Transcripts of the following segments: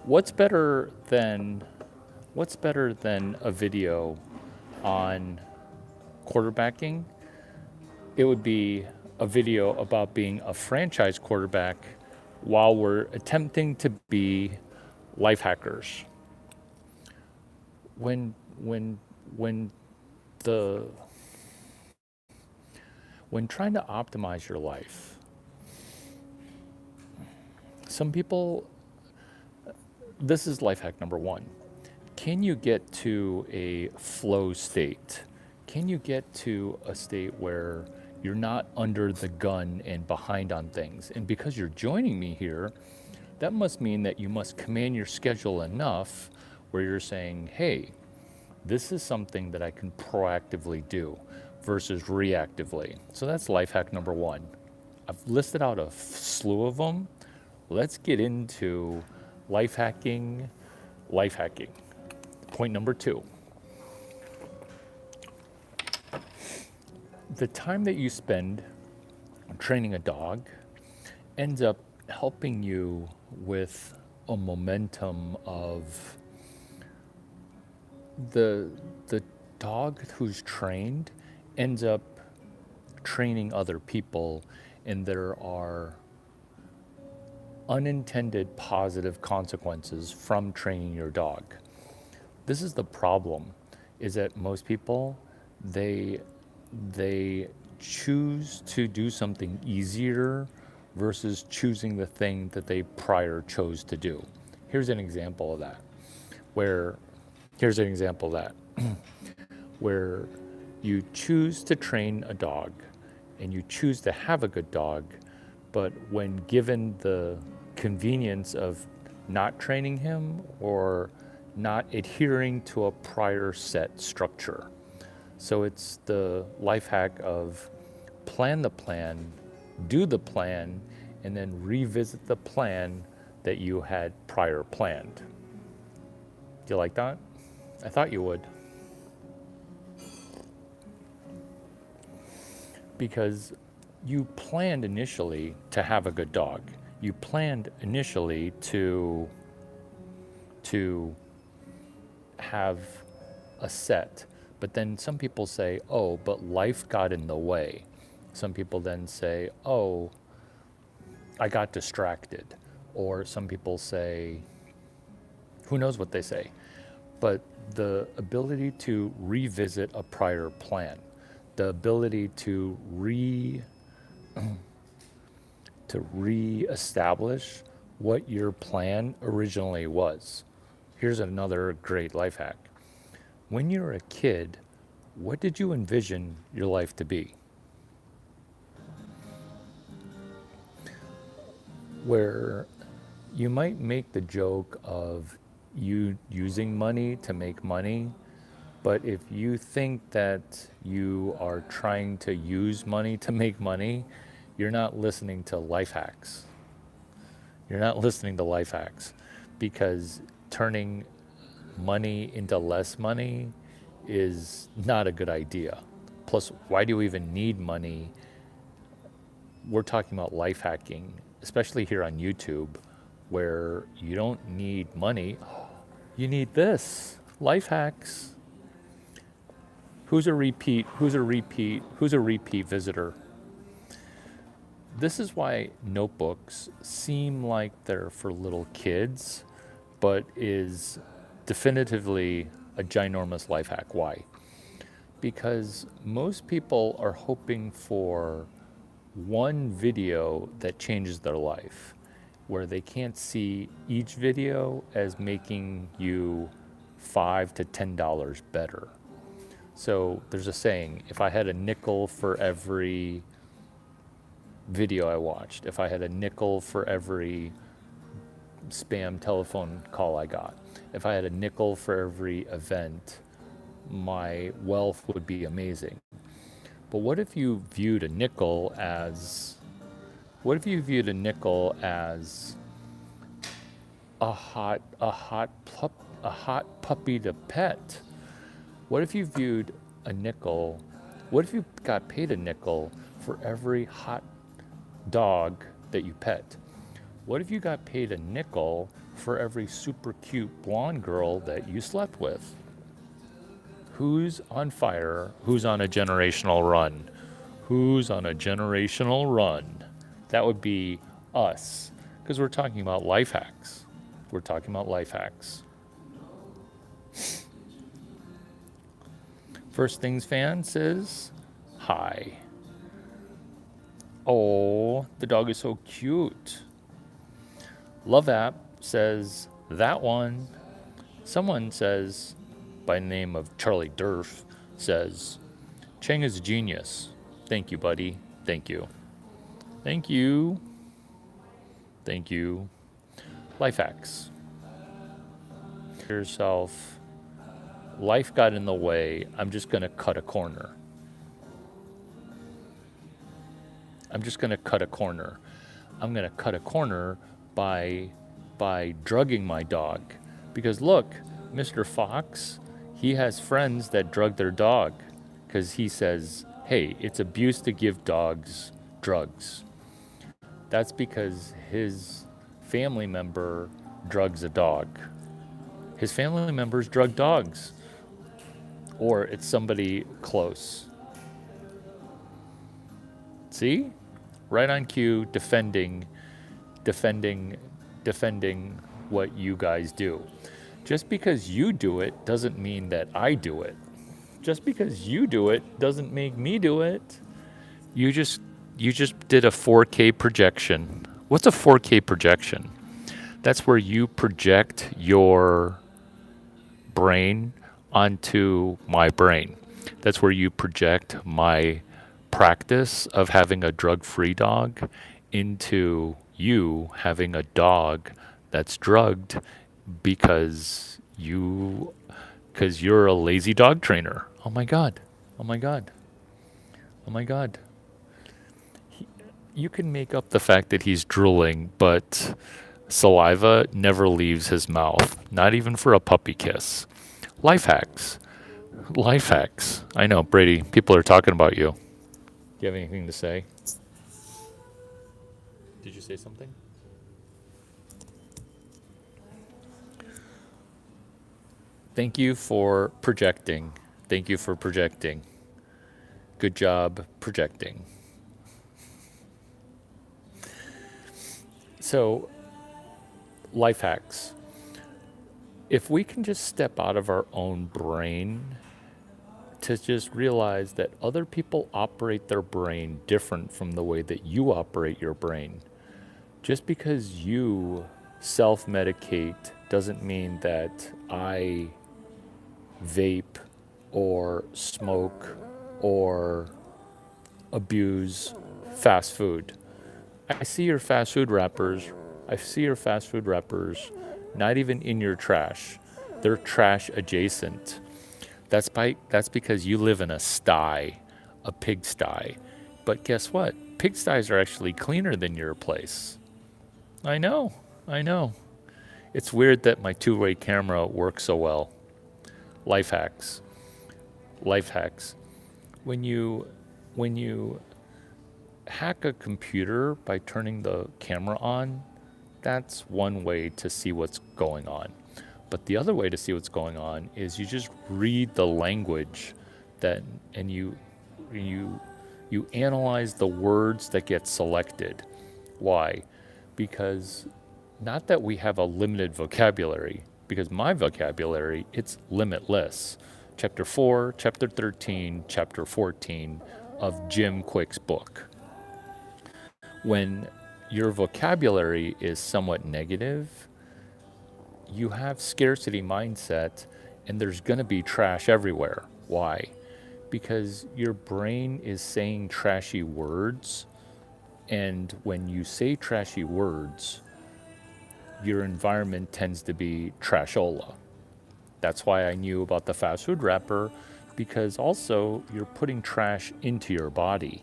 What's better than what's better than a video on quarterbacking? It would be a video about being a franchise quarterback while we're attempting to be life hackers. When when when the when trying to optimize your life, some people, this is life hack number 1. Can you get to a flow state? Can you get to a state where you're not under the gun and behind on things? And because you're joining me here, that must mean that you must command your schedule enough where you're saying, hey, this is something that I can proactively do versus reactively. So that's life hack number 1. I've listed out a slew of them. Let's get into life hacking. Life hacking. Point number 2. The time that you spend training a dog ends up helping you with a momentum of the dog who's trained ends up training other people, and there are unintended positive consequences from training your dog. This is the problem, is that most people, they they choose to do something easier versus choosing the thing that they prior chose to do. Here's an example of that. Where here's an example of that where you choose to train a dog and you choose to have a good dog, but when given the convenience of not training him or not adhering to a prior set structure. So it's the life hack of plan the plan, do the plan, and then revisit the plan that you had prior planned. Do you like that? I thought you would. Because you planned initially to have a good dog. You planned initially to have a set. But then some people say, oh, but life got in the way. Some people then say, oh, I got distracted. Or some people say, who knows what they say. But the ability to revisit a prior plan, the ability to reestablish what your plan originally was. Here's another great life hack. When you were a kid, what did you envision your life to be? Where you might make the joke of you using money to make money, but if you think that you are trying to use money to make money, you're not listening to life hacks. You're not listening to life hacks, because turning money into less money is not a good idea. Plus, why do you even need money? We're talking about life hacking, especially here on YouTube, where you don't need money. You need this. Life hacks. Who's a repeat? Who's a repeat? Who's a repeat visitor? This is why notebooks seem like they're for little kids, but is definitively a ginormous life hack. Why? Because most people are hoping for one video that changes their life, where they can't see each video as making you $5 to $10 better. So there's a saying, if I had a nickel for every video I watched, if I had a nickel for every spam telephone call I got, if I had a nickel for every event, my wealth would be amazing. But what if you viewed a nickel as a hot puppy to pet? What if you viewed a nickel? What if you got paid a nickel for every hot dog that you pet? What if you got paid a nickel for every super cute blonde girl that you slept with. Who's on fire? Who's on a generational run? Who's on a generational run? That would be us, because we're talking about life hacks. We're talking about life hacks. First Things fan says, hi. Oh, the dog is so cute. Love App says, that one. Someone says, by the name of Charlie Durf, says, Cheng is a genius. Thank you, buddy. Thank you. Thank you. Thank you. Life hacks. Yourself, life got in the way. I'm just going to cut a corner. I'm just going to cut a corner. I'm going to cut a corner by drugging my dog. Because look, Mr. Fox, he has friends that drug their dog because he says, hey, it's abuse to give dogs drugs. That's because his family member drugs a dog. His family members drug dogs. Or it's somebody close. See? Right on cue, defending what you guys do. Just because you do it doesn't mean that I do it. Just because you do it doesn't make me do it. You just did a 4K projection. What's a 4K projection? That's where you project your brain onto my brain. That's where you project my practice of having a drug-free dog into you having a dog that's drugged because you're a lazy dog trainer. Oh my God. Oh my God. Oh my God. You can make up the fact that he's drooling, but saliva never leaves his mouth, not even for a puppy kiss. Life hacks. Life hacks. I know, Brady, people are talking about you. Do you have anything to say? Did you say something? Thank you for projecting. Thank you for projecting. Good job projecting. So, life hacks. If we can just step out of our own brain to just realize that other people operate their brain different from the way that you operate your brain. Just because you self-medicate doesn't mean that I vape or smoke or abuse fast food. I see your fast food wrappers. Not even in your trash. They're trash adjacent. That's because you live in a sty, a pigsty. But guess what? Pigsties are actually cleaner than your place. I know. It's weird that my two-way camera works so well. Life hacks. When you hack a computer by turning the camera on, that's one way to see what's going on. But the other way to see what's going on is you just read the language and you analyze the words that get selected. Why? Because not that we have a limited vocabulary, because my vocabulary, it's limitless. Chapter 4, Chapter 13, Chapter 14 of Jim Quick's book. When your vocabulary is somewhat negative, you have scarcity mindset, and there's going to be trash everywhere. Why? Because your brain is saying trashy words, and when you say trashy words, your environment tends to be trashola. That's why I knew about the fast food wrapper, because also you're putting trash into your body.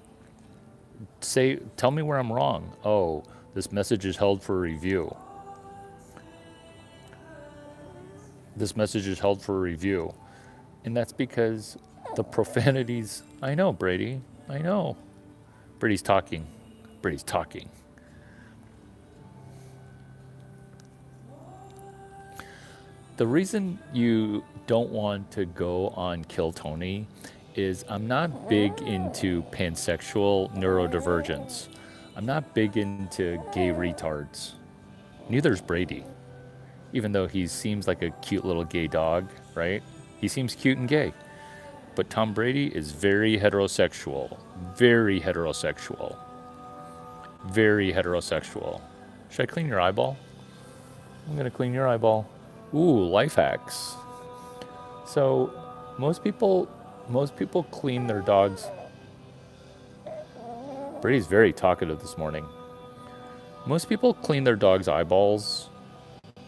Tell me where I'm wrong. Oh, this message is held for review. This message is held for review. And that's because the profanities, I know, Brady, I know. Brady's talking. The reason you don't want to go on Kill Tony is I'm not big into pansexual neurodivergence. I'm not big into gay retards. Neither's Brady, even though he seems like a cute little gay dog, right? He seems cute and gay. But Tom Brady is very heterosexual. Very heterosexual. Very heterosexual. Should I clean your eyeball? I'm gonna clean your eyeball. Ooh, life hacks. So most people clean their dogs. Brady's very talkative this morning. Most people clean their dog's eyeballs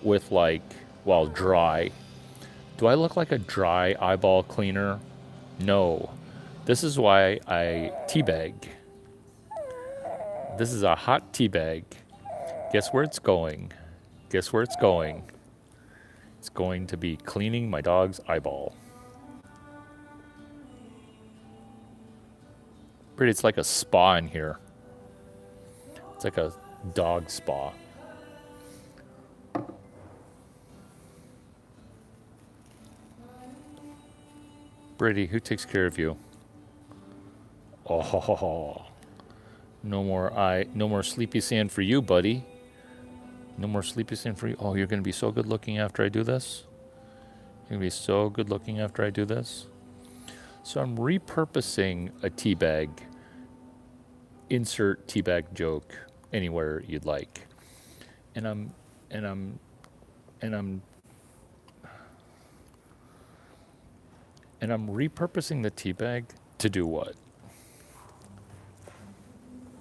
with while dry. Do I look like a dry eyeball cleaner? No. This is why I teabag. This is a hot teabag. Guess where it's going? Guess where it's going? It's going to be cleaning my dog's eyeball. Brady, it's like a spa in here. It's like a dog spa. Brady, who takes care of you? Oh, no more sleepy sand for you, buddy. No more sleepy sand for you. Oh, you're gonna be so good looking after I do this. You're gonna be so good looking after I do this. So I'm repurposing a tea bag. Insert tea bag joke anywhere you'd like. And I'm repurposing the tea bag to do what?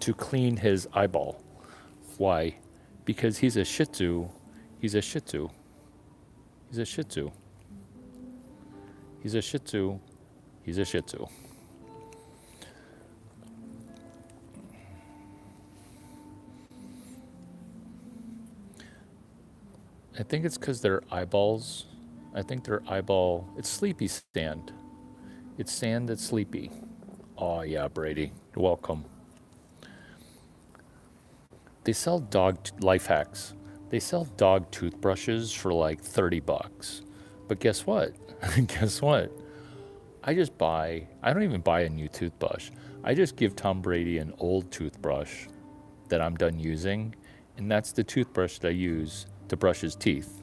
To clean his eyeball. Why? Because he's a Shih Tzu. He's a Shih Tzu. He's a Shih Tzu. He's a Shih Tzu. He's a Shih Tzu. I think it's because their eyeballs, it's sleepy sand. It's sand that's sleepy. Oh yeah, Brady, you're welcome. They sell Life Hacks. They sell dog toothbrushes for like $30. But guess what? Guess what? I don't even buy a new toothbrush. I just give Tom Brady an old toothbrush that I'm done using, and that's the toothbrush that I use to brush his teeth.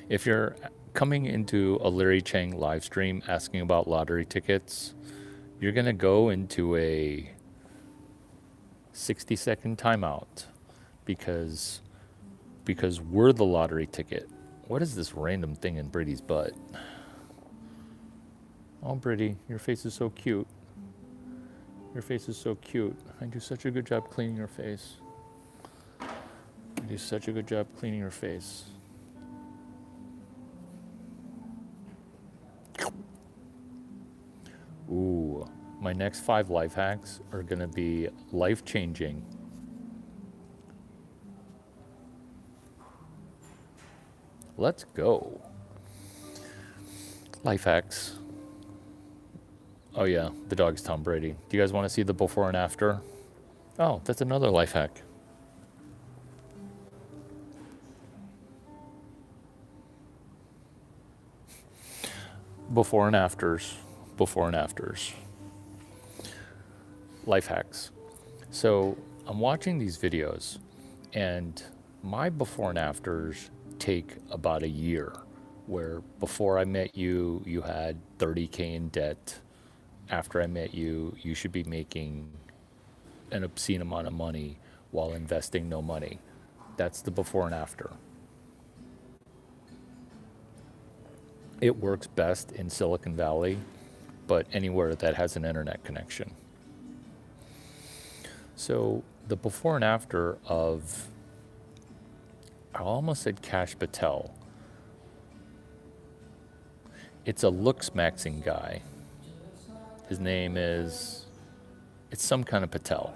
If you're coming into a Larry Chang live stream asking about lottery tickets, you're going to go into a 60-second timeout because we're the lottery ticket. What is this random thing in Brady's butt? Oh, Brady, your face is so cute. Your face is so cute. I do such a good job cleaning your face. I do such a good job cleaning your face. Ooh, my next 5 life hacks are going to be life-changing. Let's go. Life hacks. Oh yeah, the dog's Tom Brady. Do you guys want to see the before and after? Oh, that's another life hack. Before and afters. Before and afters. Life hacks. So I'm watching these videos, and my before and afters take about a year, where before I met you, you had 30K in debt. After I met you, you should be making an obscene amount of money while investing no money. That's the before and after. It works best in Silicon Valley, but anywhere that has an internet connection. So the before and after of, I almost said Kash Patel. It's a looks maxing guy. His name is, it's some kind of Patel.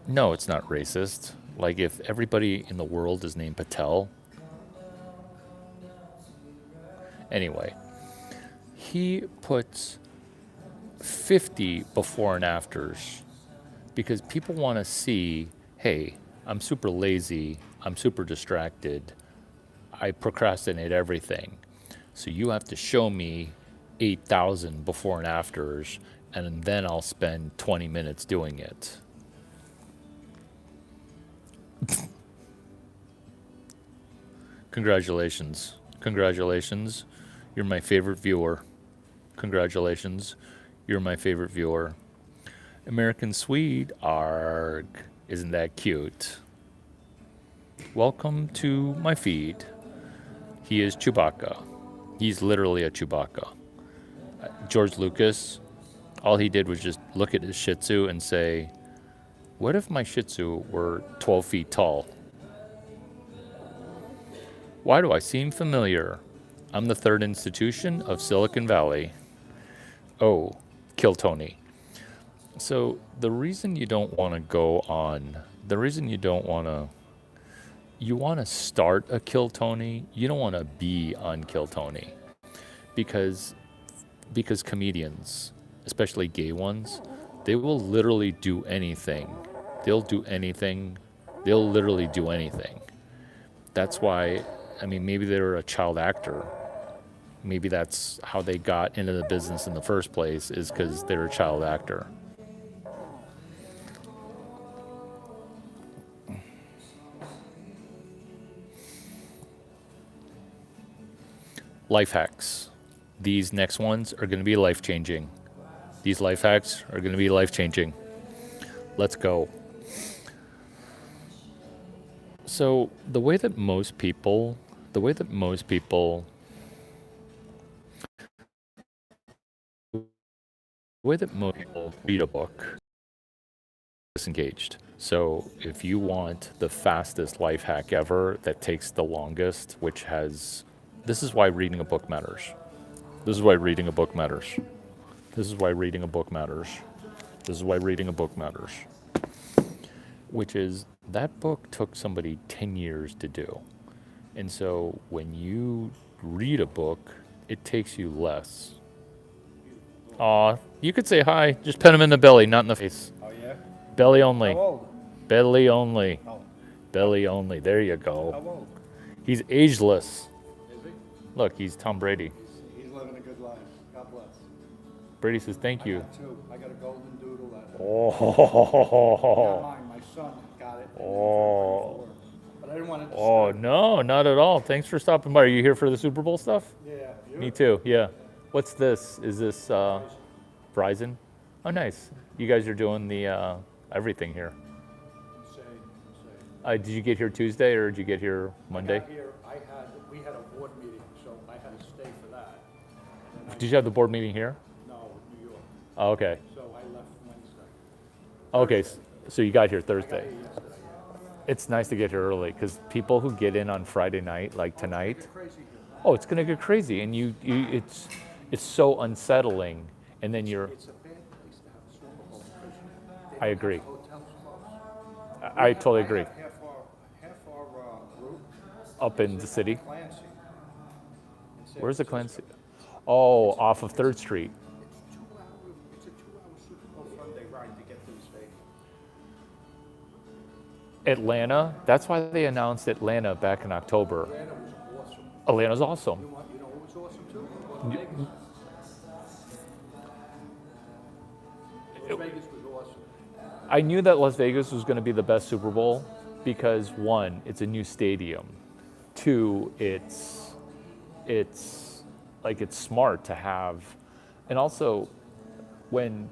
No, it's not racist. Like if everybody in the world is named Patel. Anyway, he puts 50 before and afters because people want to see, hey, I'm super lazy, I'm super distracted, I procrastinate everything. So you have to show me 8,000 before and afters, and then I'll spend 20 minutes doing it. Congratulations. Congratulations. You're my favorite viewer. Congratulations. You're my favorite viewer. American Swede, arg. Isn't that cute? Welcome to my feed. He is Chewbacca. He's literally a Chewbacca. George Lucas, all he did was just look at his Shih Tzu and say, what if my Shih Tzu were 12 feet tall? Why do I seem familiar? I'm the third institution of Silicon Valley. Oh, kill Tony. So the reason you don't want to go on, the reason you want to start a Kill Tony, you don't want to be on Kill Tony. Because comedians, especially gay ones, they will literally do anything. They'll do anything. They'll literally do anything. That's why, I mean, maybe they're a child actor. Maybe that's how they got into the business in the first place, is because they're a child actor. Life hacks. These next ones are going to be life-changing. These life hacks are going to be life-changing. Let's go. So the way that most people read a book, disengaged. So if you want the fastest life hack ever that takes the longest, this is why reading a book matters. This is why reading a book matters. This is why reading a book matters. This is why reading a book matters. Which is, that book took somebody 10 years to do. And so when you read a book, it takes you less. Aw, you could say hi. Just pet him in the belly, not in the face. Oh, yeah? Belly only. How old? Belly only. Oh. Belly only. There you How go. old? He's ageless. Is he? Look, he's Tom Brady. He's living a good life. God bless. Brady says thank I you. got two. I got a golden doodle that. Oh. Not mine. My son got it. Oh. But I didn't want it to Oh, start. no, not at all. Thanks for stopping by. Are you here for the Super Bowl stuff? Yeah. You? Me too, yeah. What's this? Is this Verizon? Oh, nice. You guys are doing the everything here. Insane. Did you get here Tuesday or did you get here Monday? I got here. We had a board meeting, so I had to stay for that. And then Did you have the board meeting here? No, New York. Oh, okay. So I left Wednesday. Okay, so you got here I got Thursday. here yesterday. It's nice to get here early because people who get in on Friday night, like tonight, It's crazy here. oh, it's gonna get crazy, and it's so unsettling, and then you're. It's a bad place to have a Super Bowl because I agree. hotels closed. I totally agree. Half our group Up in the city. Clancy. in San Where's the Francisco. Clancy? Oh, off of 3rd Street. It's a 2-hour Super Bowl Sunday ride to get to the stadium. Atlanta. That's why they announced Atlanta back in October. Atlanta was awesome. Atlanta's awesome. You know what was awesome too? Las Vegas. Las Vegas was awesome. I knew that Las Vegas was going to be the best Super Bowl because one, it's a new stadium. Two, it's smart to have, and also when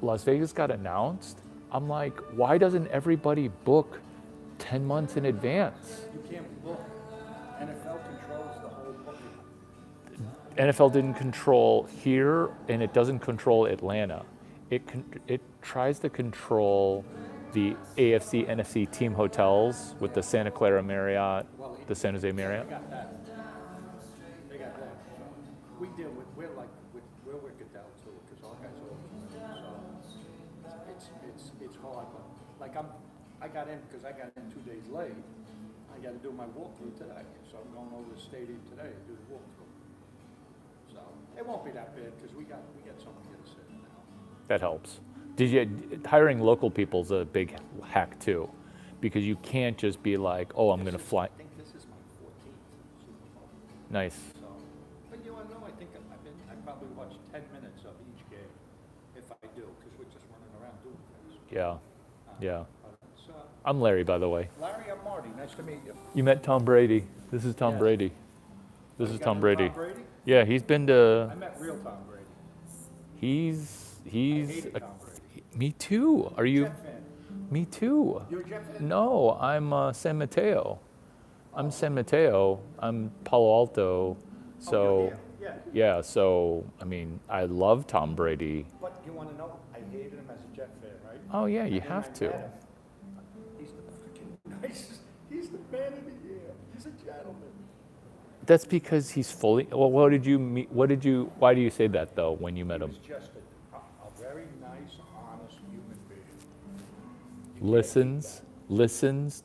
Las Vegas got announced, I'm like, why doesn't everybody book 10 months in advance? You can't book. NFL controls the whole booking. NFL didn't control here, and it doesn't control Atlanta. It tries to control the AFC, NFC team hotels with the Santa Clara Marriott, the San Jose Marriott. They got that. They got that. So we deal with we're wicked out too because our guys are so it's hard. But like I got in because I got in 2 days late. I got to do my walkthrough today, so I'm going over to the stadium today to do the walkthrough. So it won't be that bad because we got something here to sit now. That helps. Hiring local people's a big hack too, because you can't just be like, oh, I'm going to fly. I think this is my 14th Super Bowl. Nice. So, but you want to know, I think I probably watch 10 minutes of each game, if I do, because we're just running around doing things. Yeah. Yeah. But it's, I'm Larry, by the way. Larry, I'm Marty. Nice to meet you. You met Tom Brady. This is Tom Yeah. Brady. This You is got Tom to Brady. Tom Brady? Yeah, he's been to. I met real Tom Brady. He's. I hated Tom Brady. Me too. Are you? Jet fan. Me too. You're a Jet fan? No, I'm San Mateo. I'm San Mateo. I'm Palo Alto. So, Oh, you're here. Yeah. yeah. So, I mean, I love Tom Brady. But you want to know, I hated him as a Jet fan, right? Oh yeah, you And then have I to. met him. He's the freaking nicest. He's the man of the year. He's a gentleman. That's because he's fully. Well, what did you meet? What did you? Why do you say that though? When you met He him, was just a very nice, honest human being. listens,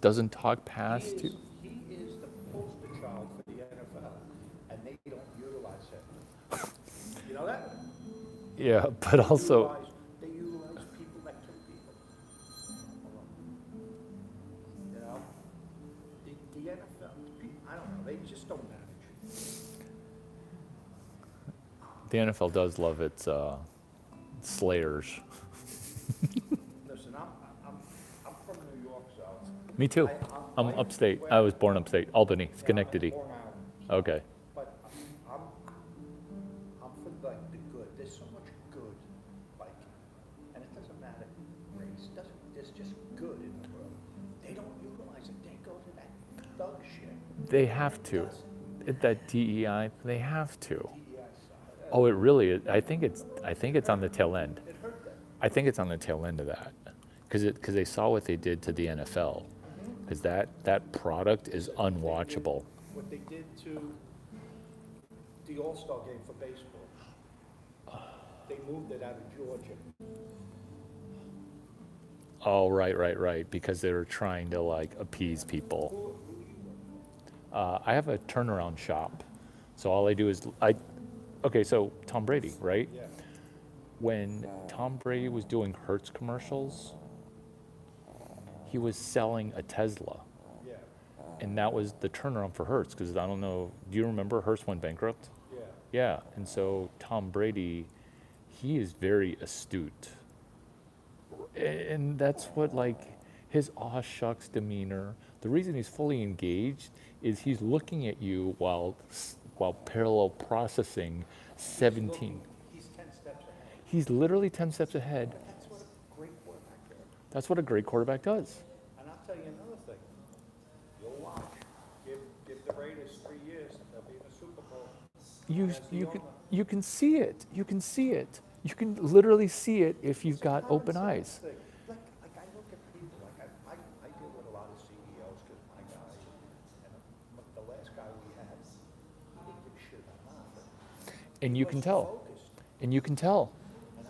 doesn't talk past you. He is the poster child for the NFL, and they don't utilize him. You know that? Yeah, but also, They utilize people that kill people. You know? The NFL, I don't know, they just don't manage. the NFL does love its slayers. Listen, I'm from New York, so. Me too. I'm upstate. I was born upstate, Albany, Schenectady. Long Island, Okay. but I'm for like the good. There's so much good, like, and it doesn't matter race. There's just good in the world. They don't utilize it. They go to that thug shit. They have to. That DEI, they have to. DEI side. Oh, it really is. I think it's on the tail end. It hurt them. I think it's on the tail end of that, because they saw what they did to the NFL, because that product is unwatchable. What they did to the All-Star game for baseball. They moved it out of Georgia. Oh, right, because they were trying to like appease people. Who you were? I have a turnaround shop, so all I do is okay, so Tom Brady, right? Yeah. When Tom Brady was doing Hertz commercials, he was selling a Tesla. Yeah. And that was the turnaround for Hertz, because I don't know, do you remember Hertz went bankrupt? Yeah. Yeah, and so Tom Brady, he is very astute. And that's what, like, his aw shucks demeanor, the reason he's fully engaged is he's looking at you while parallel processing 17. He's 10 steps ahead. He's literally 10 steps ahead. That's what a great quarterback does. That's what a great quarterback does. And I'll tell you another thing. You'll watch. Give the Raiders 3 years. They'll be in the Super Bowl. You can see it. You can see it. You can literally see it if you've got open eyes. Thing. Like I look at people, like I deal with a lot of CEOs because my guy, and the last guy we had, he didn't give a shit about nothing. And you can tell. Focused. And you can tell. And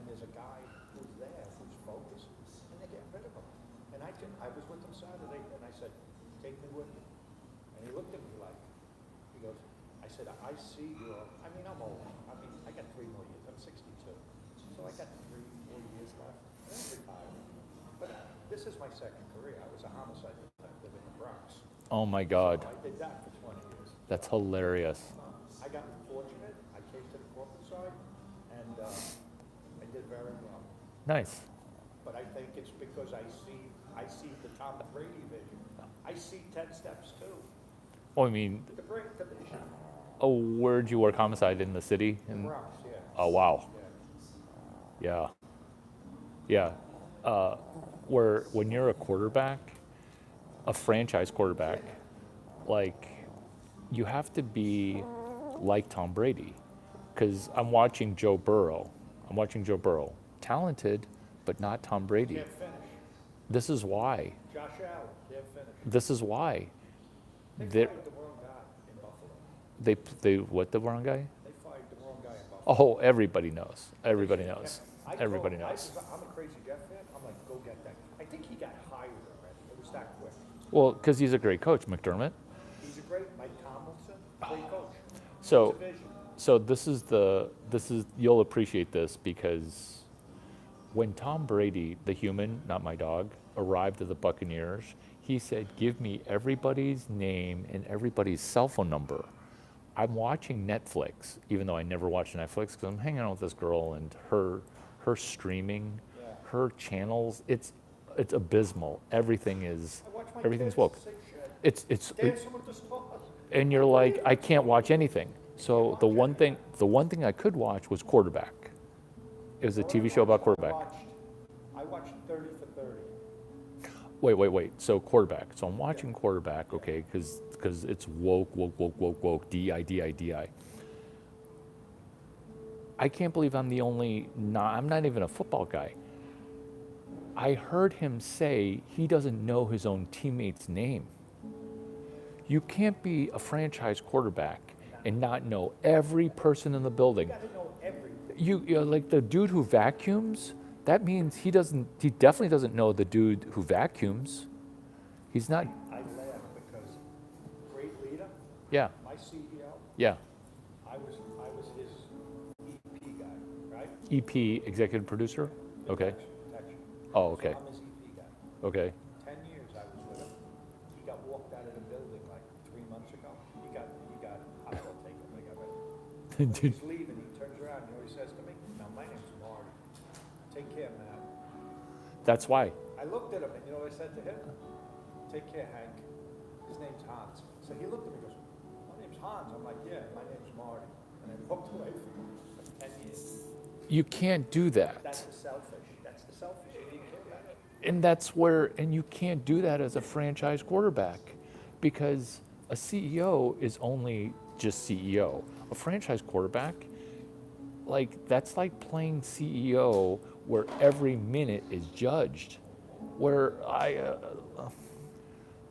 there's a guy who's there who's focused, and they get rid of him. And I was with him Saturday, and I said, "Take me with you." And he looked at me like, he goes, I said, "I see your." I mean, I'm old. I mean, I got 3 more years. I'm 62, so I got 3-4 years left. And I'm retired. But this is my second career. I was a homicide detective in the Bronx. Oh my God. I did that for 20 years. That's hilarious. I got fortunate. I came to the corporate side, and I did very well. Nice. But I think it's because I see the Tom Brady vision. I see 10 steps too. Well, I mean, The vision. oh, where'd you work homicide in the city? The Bronx, yeah. Oh, wow. Yeah. Yeah. Where when you're a quarterback, a franchise quarterback, like, you have to be like Tom Brady. Because I'm watching Joe Burrow. Talented, but not Tom Brady. Can't finish. This is why. Josh Allen can't finish. This is why. They They're- fired the wrong guy in Buffalo. They what, the wrong guy? They fired the wrong guy in Buffalo. Oh, everybody knows. Everybody knows. Everybody knows. I'm a crazy Jet fan. I'm like, go get that. I think he got hired already. It was that quick. Well, because he's a great coach, McDermott. He's a great Mike Tomlinson, great coach. So, It's a vision. so this is you'll appreciate this because When Tom Brady, the human, not my dog, arrived at the Buccaneers, he said, give me everybody's name and everybody's cell phone number. I'm watching Netflix, even though I never watch Netflix, because I'm hanging out with this girl and her streaming, her channels, it's abysmal. Everything's woke. It's and you're like, I can't watch anything. So the one thing I could watch was Quarterback. It was a TV show about quarterback. I watched 30 for 30. Wait. So Quarterback. So I'm watching Quarterback, okay, because it's woke, D-I-D-I-D-I. I can't believe I'm the only, I'm not even a football guy. I heard him say he doesn't know his own teammate's name. You can't be a franchise quarterback and not know every person in the building. You gotta know everything. You know, like the dude who vacuums, that means he definitely doesn't know the dude who vacuums. He's not, I laugh because great leader, yeah, my CEO, yeah. I was his EP guy, right? EP, executive producer? Okay. Protection. Oh, okay. So I'm his EP guy. Okay. 10 years I was with him. He got walked out of the building like 3 months ago. He got hospital takeover. They got ready. He's leaving. He turns around. You know what he says to me? Now my name's Marty. Take care, man. That's why. I looked at him and you know what I said to him? Take care, Hank. His name's Hans. So he looked at me and goes, my name's Hans. I'm like, yeah, my name's Marty. And I walked away from him for 10 years. You can't do that. That's the selfish. That's the selfish. You didn't care about it. And that's where, and you can't do that as a franchise quarterback because a CEO is only just CEO. A franchise quarterback, like that's like playing CEO where every minute is judged.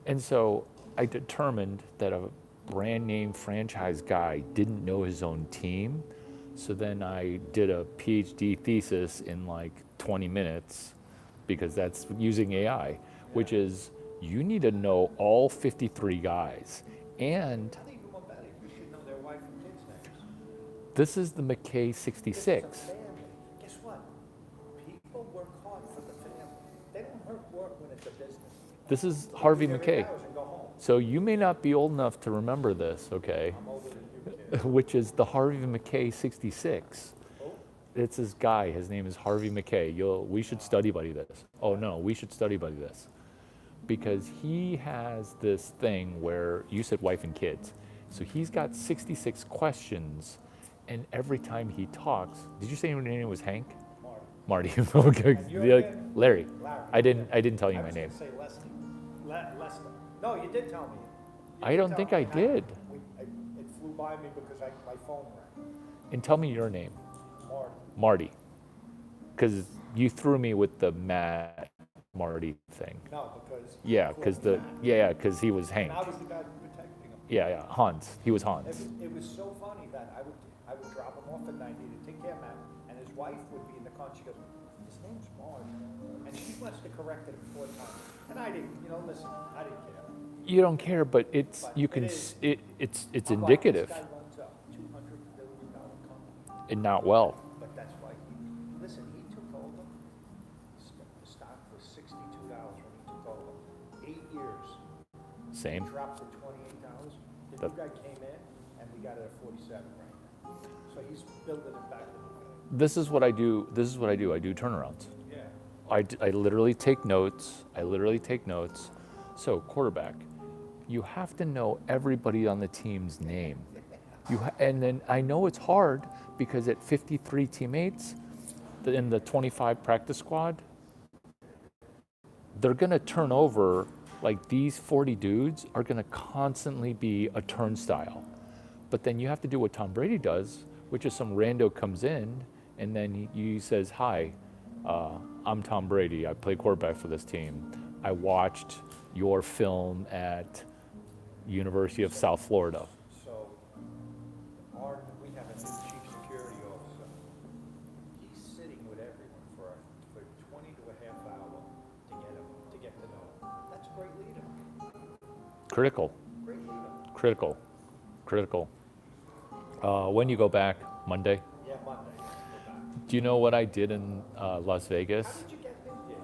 And so I determined that a brand name franchise guy didn't know his own team. So then I did a PhD thesis in like 20 minutes because that's using AI, which is you need to know all 53 guys. And I think even more better, you should know their wife and kids' names. this is the McKay 66. It's a family. Guess what? People work hard for the family. They don't work when it's a business. This is Harvey Do every McKay. hours and go home. So you may not be old enough to remember this, okay? I'm older than you, kid. Which is the Harvey McKay 66. Oh, It's this guy, his name is Harvey McKay. We should study buddy this. Oh no, we should study buddy this. Because he has this thing where you said wife and kids. So he's got 66 questions, and every time he talks, did you say your name was Hank? Marty. Marty. Okay. And your name? Larry. Larry. I didn't tell you I my was name. gonna say Leslie. Lester. No, you did tell me. You I did don't tell think me. I did. It flew by me because my phone rang. And tell me your name. Marty. Marty. Because you threw me with the Matt Marty thing. No, because. Yeah, because he was Hank. And I was the guy protecting him. Yeah, Hans. He was Hans. It was so funny that I would drop him off at night. He would take care of Matt, and his wife would be in the car. And she goes, "His name's Marty," and she wants to correct it 4 times. And I didn't, listen, I didn't care. You don't care, but it's But you it can is. it's I'm like, indicative this guy runs a $200 billion company, and not well. but that's why. Listen, he took over. The stock was $62 when he took over. 8 years. Same. Dropped to $28. The That- new guy came in, and we got it at 47 right now. So he's building it back to the This is what I do. I do turnarounds. Yeah. I literally take notes. So quarterback, you have to know everybody on the team's name. And then I know it's hard because at 53 teammates in the 25 practice squad, they're gonna turn over. Like these 40 dudes are gonna constantly be a turnstile. But then you have to do what Tom Brady does, which is some rando comes in and then he says, "Hi, I'm Tom Brady. I play quarterback for this team. I watched your film at University of South Florida." So, we have a new chief security officer. He's sitting with everyone for 20 to a half hour to get to know him. That's a great leader. Critical. Great leader. Critical. When you go back, Monday? Yeah, Monday. Go back. Do you know what I did in Las Vegas? How did you get in here,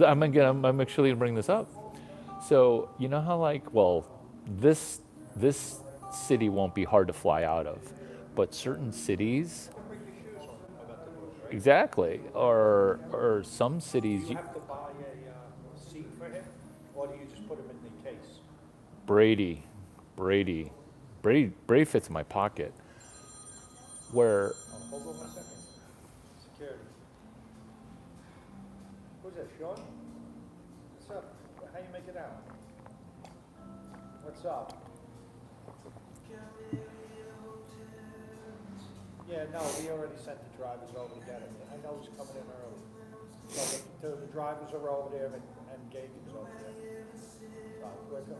Jet? I'm actually gonna bring this up. So you know how this city won't be hard to fly out of, but certain cities, Bring your shoes on. I got the doors, right? exactly, or some cities, Do you have to buy a seat for him, or do you just put him in the case? Brady, Brady, Brady fits in my pocket. Where Oh, hold on 1 second. Security. Who's that, Sean? What's up? How you make it out? What's up? Yeah, no, we already sent the drivers over to get him. I know he's coming in early. So the drivers are over there and Gagan's over there.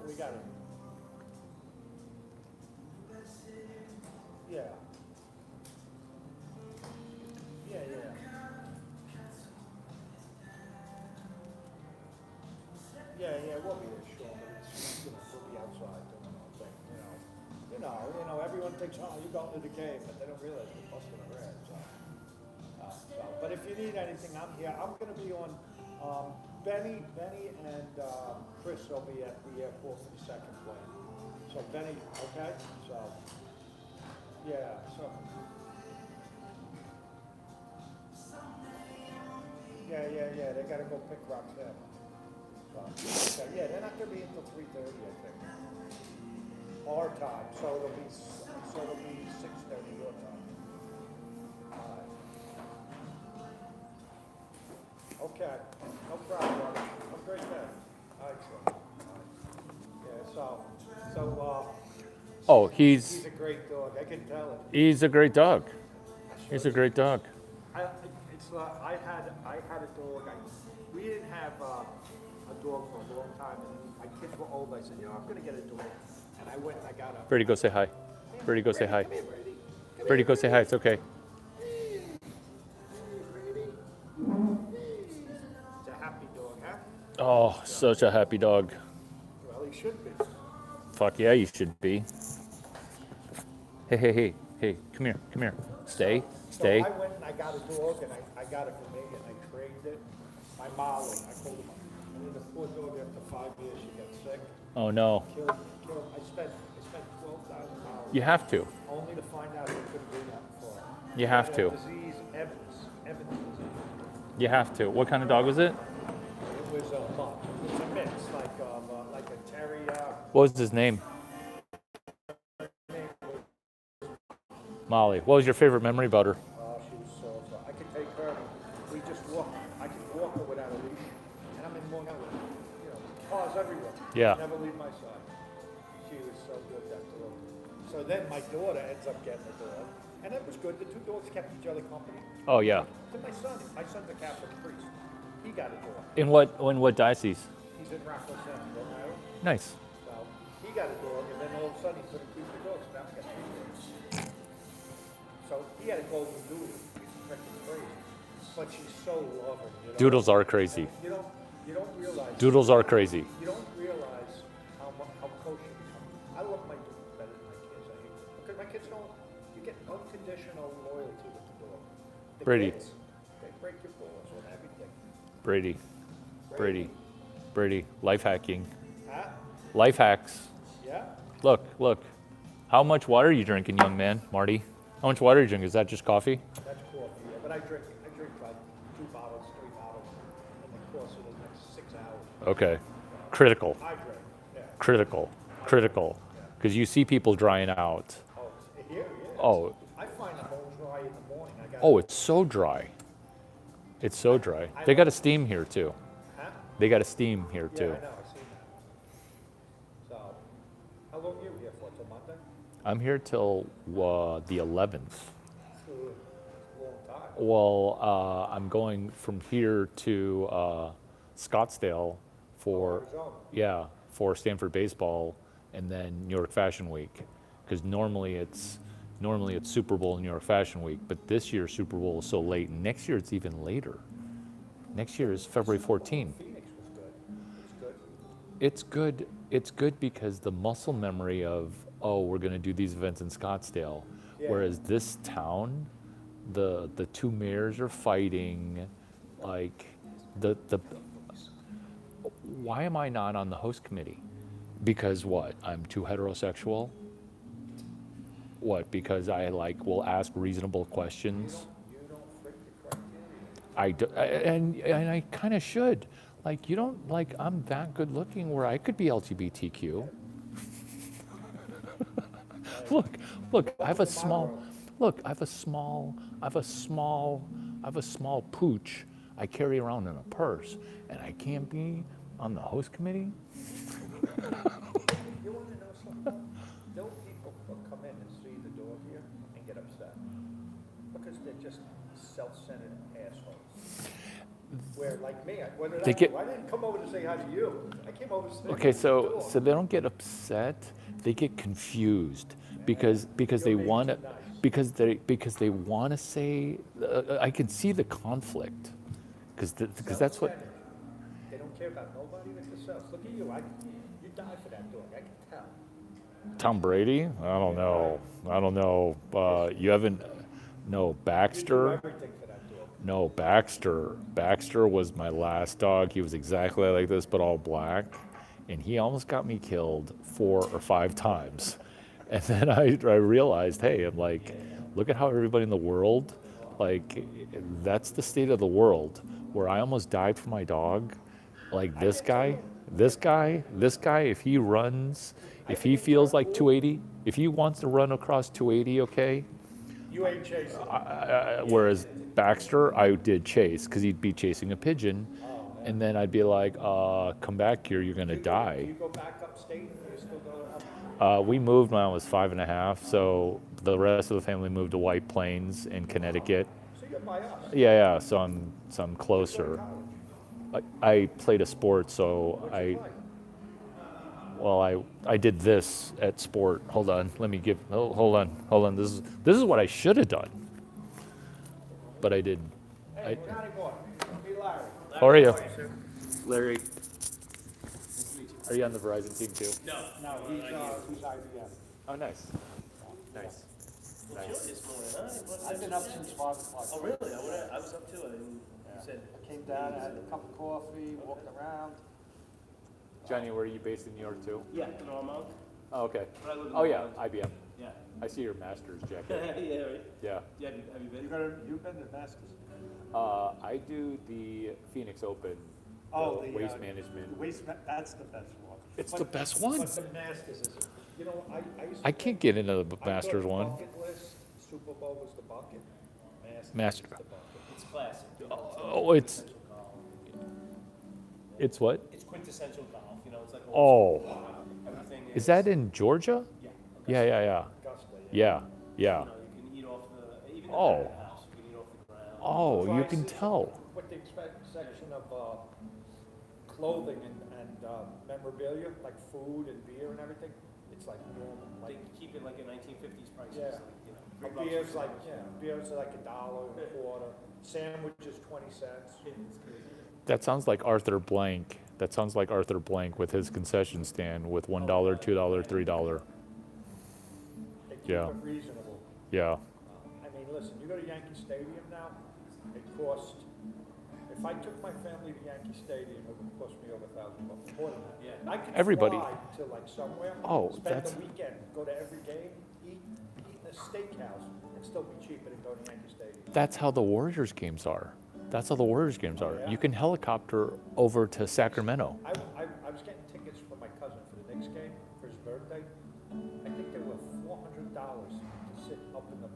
We got him. Yeah. Yeah, yeah. Yeah, we'll be there, sure, but it's, we'll be outside doing our thing, everyone thinks, oh, you're going to the game, but they don't realize we're busting our ass, but if you need anything, I'm here. I'm gonna be on, Benny and, Chris will be at the airport for the second plane. So Benny, okay, so, yeah, so. Yeah, they gotta go pick Roxanne. So, yeah, they're not gonna be until 3:30, I think. Our time, so it'll be 6:30 your time. Okay, no problem, brother. Have a great day. All right, sir. All right. Yeah, oh, he's a great dog, I can tell it. he's a great dog. He's a great dog. I had a dog. We didn't have a dog for a long time, and my kids were old. I said, I'm going to get a dog. And I went and I got a. Brady, go say hi. Brady, go say hi. Come here, Brady. Brady, go say hi. It's okay. Brady. It's a happy dog, huh? Oh, such a happy dog. Well, he should be. Fuck yeah, you should be. Hey, come here. Stay. So I went and I got a dog, and I got it for me, and I trained it. My Molly, I told him, and then the poor dog, after 5 years, she got sick. Oh no. Killed. I spent $12,000. You have to. Only to find out they couldn't do that before. You have to. Disease, Evans disease. You have to. What kind of dog was it? It was a mutt. It was a mix, like a terrier. What was his name? Molly. What was your favorite memory about her? She was so. I could take her. We just walk. I could walk her without a leash, and I'm in Long Island. Cars everywhere. Yeah. Never leave my side. She was so good, that dog. So then my daughter ends up getting a dog, and it was good. The two dogs kept each other company. Oh yeah. To my son's a Catholic priest. He got a dog. In what diocese? He's in Rockland Center, Long Island. Nice. So he got a dog, and then all of a sudden he couldn't keep the dogs. Now he got 2 dogs. So he had a golden doodle. He's freaking crazy, but she's so loving. Doodles are crazy. You don't realize. Doodles are crazy. You don't realize how close you become. I love my dog better than my kids. I hate them because my kids don't. You get unconditional loyalty with the dog. The Brady. Kids, they break your balls on everything. Brady. Life hacking. Huh? Life hacks. Yeah. Look. How much water are you drinking, young man, Marty? How much water are you drinking? Is that just coffee? That's coffee. Yeah, but I drink like 2 bottles, 3 bottles in the course of the next 6 hours. Okay. Critical. Hydrate. Yeah. Critical. Because you see people drying out. Oh, here. Oh. I find the bone dry in the morning. It's so dry. It's so dry. They got a steam here too. Huh? They got a steam here Yeah, too. I know. I see that. So, how long are you here for? Till Monday? I'm here till the 11th. Long time. Well, I'm going from here to Scottsdale for Arizona. for Stanford baseball, and then New York Fashion Week, because normally it's Super Bowl and New York Fashion Week, but this year Super Bowl is so late. And next year it's even later. Next year is February 14. Phoenix was good. It's good. It's good because the muscle memory of, we're going to do these events in Scottsdale, Yeah. Whereas this town, the two mayors are fighting, like the why am I not on the host committee? Because what? I'm too heterosexual? What? Because I like will ask reasonable questions? You don't fit the criteria. And I kind of should. Like you don't like I'm that good looking where I could be LGBTQ. Look, look, I have a small look, I have a small pooch I carry around in a purse and I can't be on the host committee? You wanna know something? No people will come in and see the dog here and get upset. Because they're just self-centered assholes. Where like me, what did They I get- do? I didn't come over to say hi to you. I came over to say hi Okay, to the so dog. so they don't get upset, they get confused because they You're being want to too nice. because they want to say I can see the conflict because that's what Self-centered. They don't care about nobody but themselves. Look at you, you die for that dog, I can tell. Tom Brady. I don't know. You haven't. No, You do Baxter. everything for that dog. No, Baxter. Baxter was my last dog. He was exactly like this, but all black. And he almost got me killed 4 or 5 times. And then I realized, hey, I'm like, look at how everybody in the world, like, that's the state of the world where I almost died for my dog. Like this guy, if he runs, if he feels like 280, if he wants to run across 280, okay, You ain't chasing. whereas Baxter, I did chase because he'd be chasing a pigeon, and then I'd be like, "Come back here, you're gonna Do die." you go back upstate? You still go up? We moved when I was 5.5, so the rest of the family moved to White Plains in Connecticut. So you're by us. Yeah, so I'm Go to closer. college. I played a sport, so What'd you play? I did this at sport. Hold on, let me give. Oh, hold on. This is what I should have done, but I did. Hey, Johnny boy, be Larry. How are you? Sir. Larry, are you on the Verizon team too? No, he's IBM. Oh, nice. Nice. I've been up since 5 o'clock. Oh, really? I was up too. I didn't, you said, Came down, I had a cup of coffee, walked around. Johnny, where are you based in New York too? yeah, in Ormond. Oh, okay. But I live in Oh, yeah, Ormond. IBM. Yeah. I see your master's jacket. Yeah, right. Yeah. Yeah, have you been? You've been to Masters? I do the Phoenix Open. Waste management. That's the best one. It's the best one. But the Masters is, I used to. I can't get into the I thought Masters one. Bucket list, Super Bowl was the bucket. Master. Masters is the bucket. It's classic. Oh, it's what? It's quintessential golf, it's like. Oh, Everything is that in Georgia? Yeah. Yeah. Augusta, Yeah. You can eat off even the Oh. back of the house, you can eat off the ground. Oh, you can tell. With the section of clothing and memorabilia, like food and beer and everything, it's like normal. They Like keep it like in 1950s prices, Yeah. like, beer's like, beer's like $1.25. Sandwich is 20 cents. It's crazy. That sounds like Arthur Blank. That sounds like Arthur Blank with his concession stand with $1, $2, $3. They keep Yeah. it reasonable. Yeah. I mean, listen, you go to Yankee Stadium now, it costs, if I took my family to Yankee Stadium, it would cost me over $1,000, more than that. Yeah. I could Everybody. fly to like somewhere, Oh, spend that's- the weekend, go to every game, eat in a steakhouse, and still be cheaper than going to Yankee Stadium. That's how the Warriors games are. That's how the Warriors games are. Yeah. You can helicopter over to Sacramento. I was getting tickets for my cousin for the Knicks game, for his birthday. I think they were $400 to sit up in the,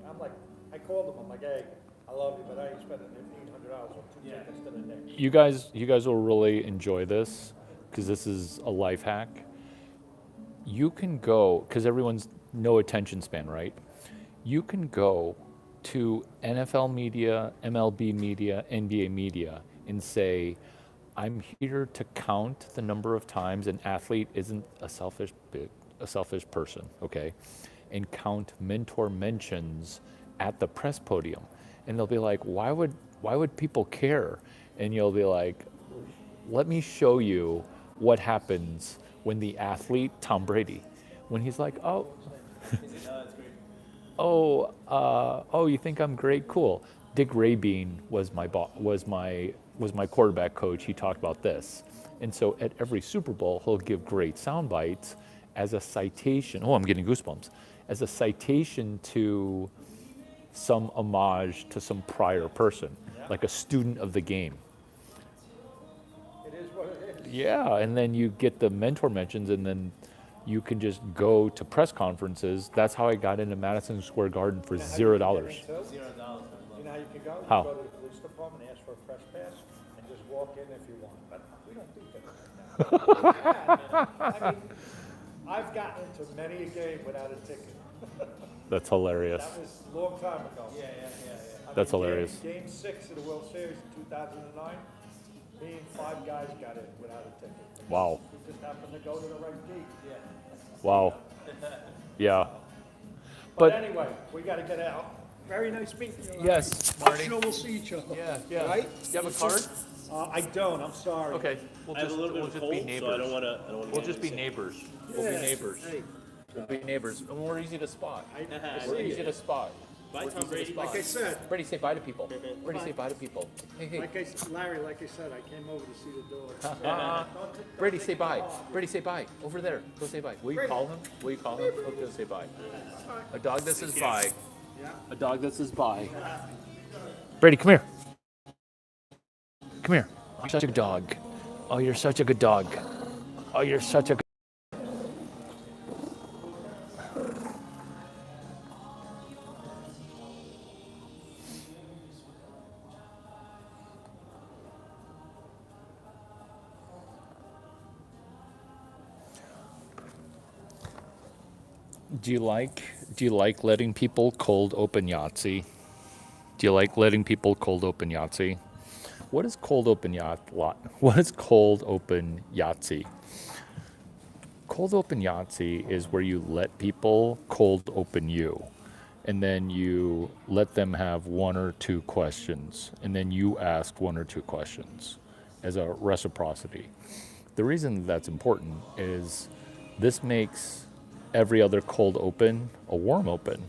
I'm like, I called him, I'm like, hey, I love you, but I ain't spending $800 on 2 tickets to the Knicks. You guys will really enjoy this because this is a life hack. You can go, because everyone's no attention span, right? You can go to NFL media, MLB media, NBA media, and say, I'm here to count the number of times an athlete isn't a selfish person, okay? And count mentor mentions at the press podium. And they'll be like, why would people care? And you'll be like, let me show you what happens when the athlete, Tom Brady, when he's like, oh, Is it, it's great. oh, you think I'm great? Cool. Dick Rabine was my quarterback coach. He talked about this, and so at every Super Bowl, he'll give great sound bites as a citation. Oh, I'm getting goosebumps. As a citation to some homage to some prior person, like a student of the game. It is what it is. Yeah, and then you get the mentor mentions, and then you can just go to press conferences. That's how I got into Madison Square Garden for You know how $0. you can get into? $0. I love You know how you can go? How? You go to the police department, ask for a press pass, and just walk in if you want. But we don't do that right now. I mean, I've gotten into many a game without a ticket. That's hilarious. That was a long time ago. Yeah. I That's mean, hilarious. Game 6 of the World Series in 2009, me and 5 guys got in without a ticket. Wow. We just happened to go to the right gate. Yeah. Wow. Yeah. But But anyway, we got to get out. Very nice meeting you. yes, I'm Marty. sure we'll see each other. Yeah. Right? You have a card? I don't. I'm sorry. Okay. We'll I have a little bit we'll of just cold, be neighbors. so I don't want to. We'll just be neighbors. We'll be Yeah. neighbors. Hey, We'll be neighbors. And we're easy to spot. I We're see easy it. to spot. Bye, Tom Brady. Like I said, Brady, say bye to people. Brady, say bye to people. Hey. Larry, like I said, I came over to see the dog. Brady, say bye. Brady, say bye. Over there. Go say bye. Will you call him? Will you call him? He'll go say bye. A dog that says bye. A dog that says bye. Brady, come here. Come here. You're such a good dog. Oh, you're such a good dog. Oh, you're such a good. Do you like letting people cold open Yahtzee? Do you like letting people cold open Yahtzee? What is cold open What is cold open Yahtzee? Cold open Yahtzee is where you let people cold open you, and then you let them have one or two questions, and then you ask one or two questions as a reciprocity. The reason that's important is this makes every other cold open a warm open.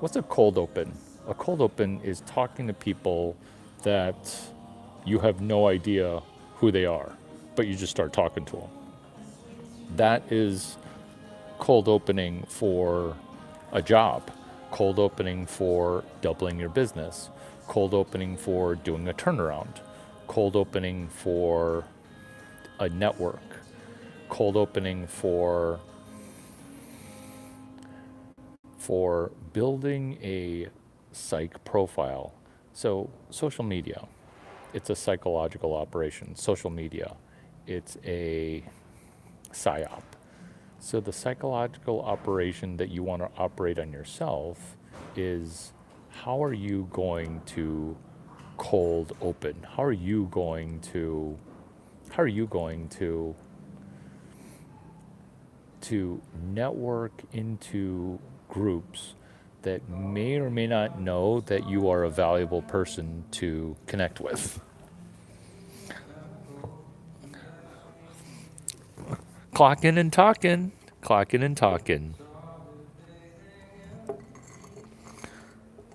What's a cold open? A cold open is talking to people that you have no idea who they are, but you just start talking to them. That is cold opening for a job, cold opening for doubling your business, cold opening for doing a turnaround, cold opening for a network, cold opening for building a psych profile. So social media, it's a psychological operation. Social media, it's a psyop. So the psychological operation that you want to operate on yourself is, how are you going to cold open? How are you going to network into groups that may or may not know that you are a valuable person to connect with? Clocking and talking. Clocking and talking.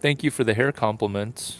Thank you for the hair compliments.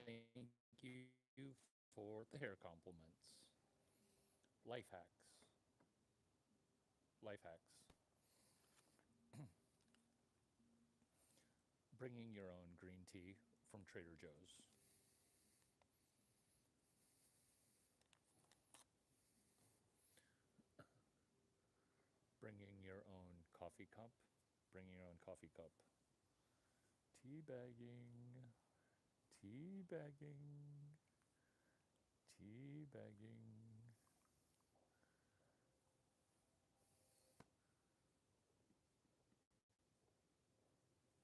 Thank you for the hair compliments. Life hacks. Life hacks. Bringing your own green tea from Trader Joe's. Bringing your own coffee cup. Bringing your own coffee cup. Tea bagging. Tea bagging. Tea bagging.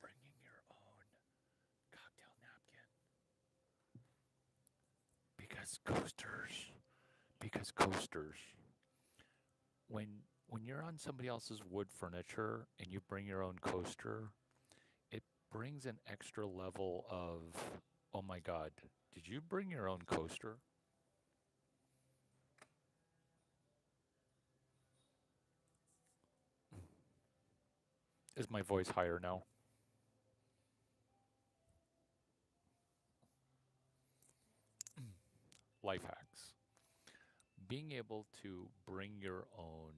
Bringing your own cocktail napkin. Because coasters. Because coasters. When you're on somebody else's wood furniture and you bring your own coaster, it brings an extra level of, oh my God, did you bring your own coaster? Is my voice higher now? Life hacks. Being able to bring your own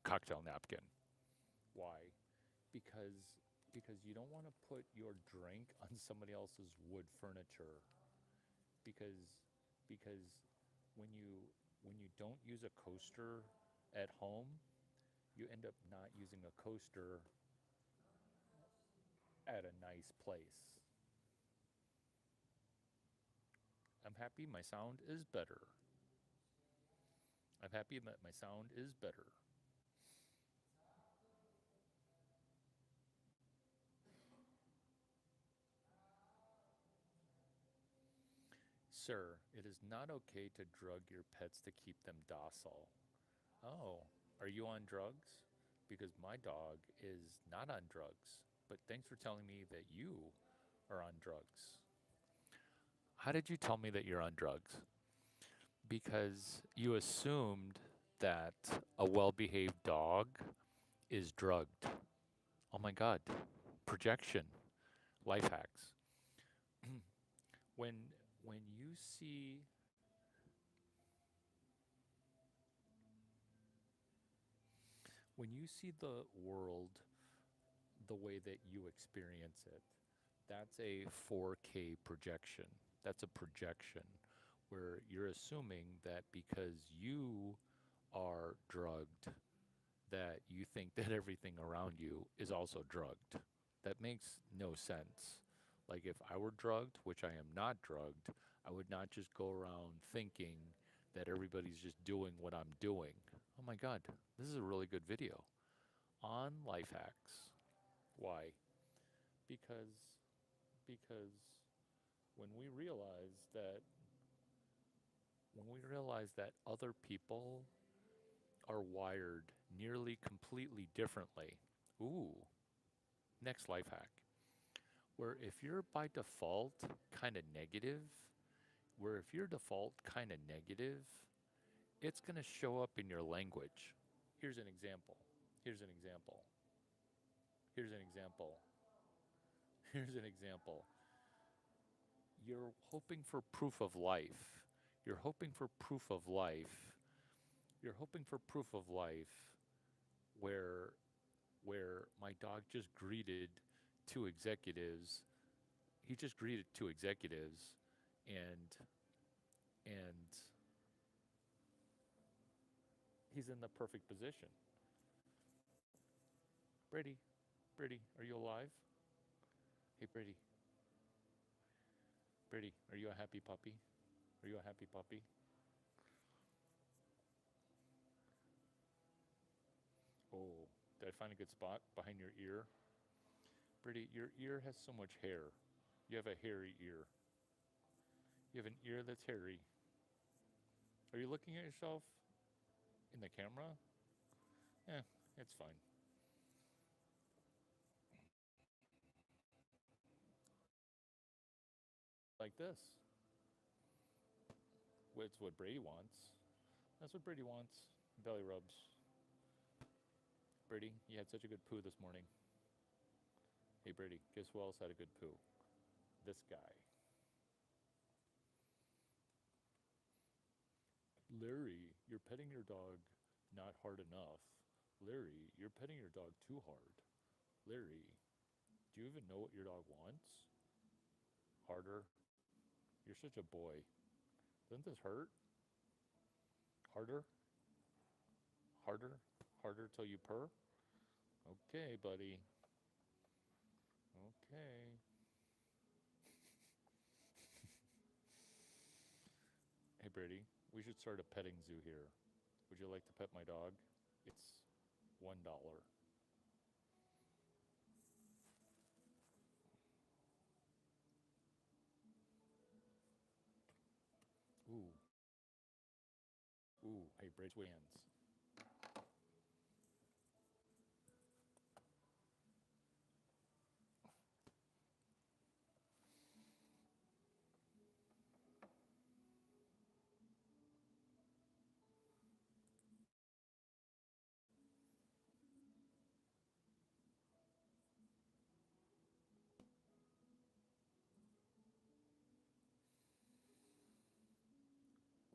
cocktail napkin. Why? Because because you don't want to put your drink on somebody else's wood furniture because because when you don't use a coaster at home, you end up not using a coaster at a nice place. I'm happy my sound is better. I'm happy that my sound is better. Sir, it is not okay to drug your pets to keep them docile. Oh, are you on drugs? Because my dog is not on drugs. But thanks for telling me that you are on drugs. How did you tell me that you're on drugs? Because you assumed that a well behaved dog is drugged. Oh my God. Projection. Life hacks. when when you see when you see the world the way that you experience it, that's a 4K projection. That's a projection where you're assuming that because you are drugged, that you think that everything around you is also drugged. That makes no sense. Like if I were drugged, which I am not drugged, I would not just go around thinking that everybody's just doing what I'm doing. Oh my God, this is a really good video on life hacks. Why? Because because when we realize that when we realize that other people are wired nearly completely differently. Ooh, next life hack. Where if you're by default kind of negative, where if you're default kind of negative, it's going to show up in your language. Here's an example. Here's an example. Here's an example. Here's an example. You're hoping for proof of life. You're hoping for proof of life. You're hoping for proof of life where my dog just greeted two executives. He just greeted two executives and and he's in the perfect position. Brady, Brady, are you alive? Hey Brady. Brady, are you a happy puppy? Are you a happy puppy? Oh, did I find a good spot behind your ear? Brady, your ear has so much hair. You have a hairy ear. You have an ear that's hairy. Are you looking at yourself in the camera? Eh, it's fine. Like this. It's what Brady wants. That's what Brady wants. Belly rubs. Brady, you had such a good poo this morning. Hey Brady, guess who else had a good poo? This guy. Larry, you're petting your dog not hard enough. Larry, you're petting your dog too hard. Larry, do you even know what your dog wants? Harder. You're such a boy. Doesn't this hurt? Harder? Harder? Harder till you purr? Okay, buddy. Okay. Hey, Brady, we should start a petting zoo here. Would you like to pet my dog? It's $1. Ooh. Ooh. Hey, Brady, switch hands.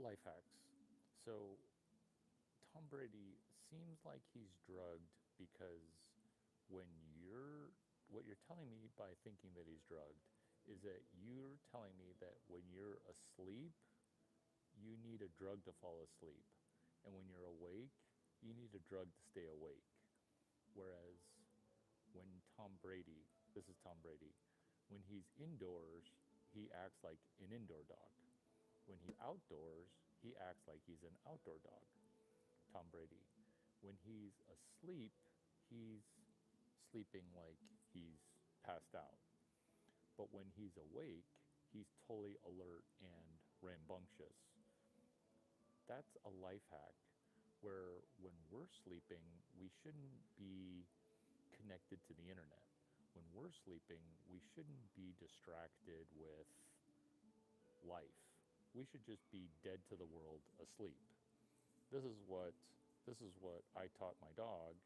Life hacks. So, Tom Brady seems like he's drugged because when you're, what you're telling me by thinking that he's drugged is that you're telling me that when you're asleep, you need a drug to fall asleep. And when you're awake, you need a drug to stay awake. Whereas when Tom Brady, this is Tom Brady, when he's indoors, he acts like an indoor dog. When he's outdoors, he acts like he's an outdoor dog. Tom Brady. When he's asleep, he's sleeping like he's passed out. But when he's awake, he's totally alert and rambunctious. That's a life hack where when we're sleeping, we shouldn't be connected to the internet. When we're sleeping, we shouldn't be distracted with life. We should just be dead to the world asleep. This is what this is what I taught my dog.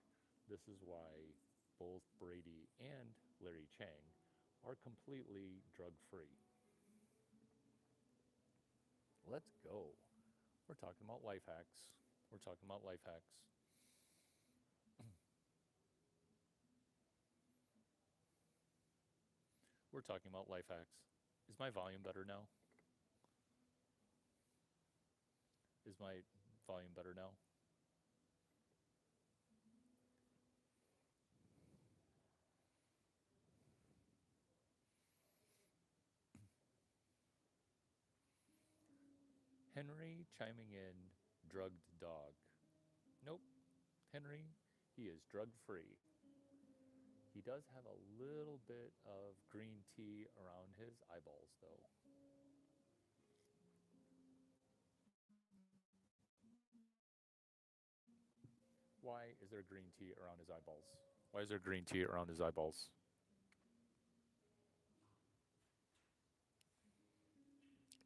This is why both Brady and Larry Chang are completely drug-free. Let's go. We're talking about life hacks. We're talking about life hacks. We're talking about life hacks. Is my volume better now? Is my volume better now? Henry chiming in, drugged dog. Nope. Henry, he is drug free. He does have a little bit of green tea around his eyeballs, though. Why is there green tea around his eyeballs? Why is there green tea around his eyeballs?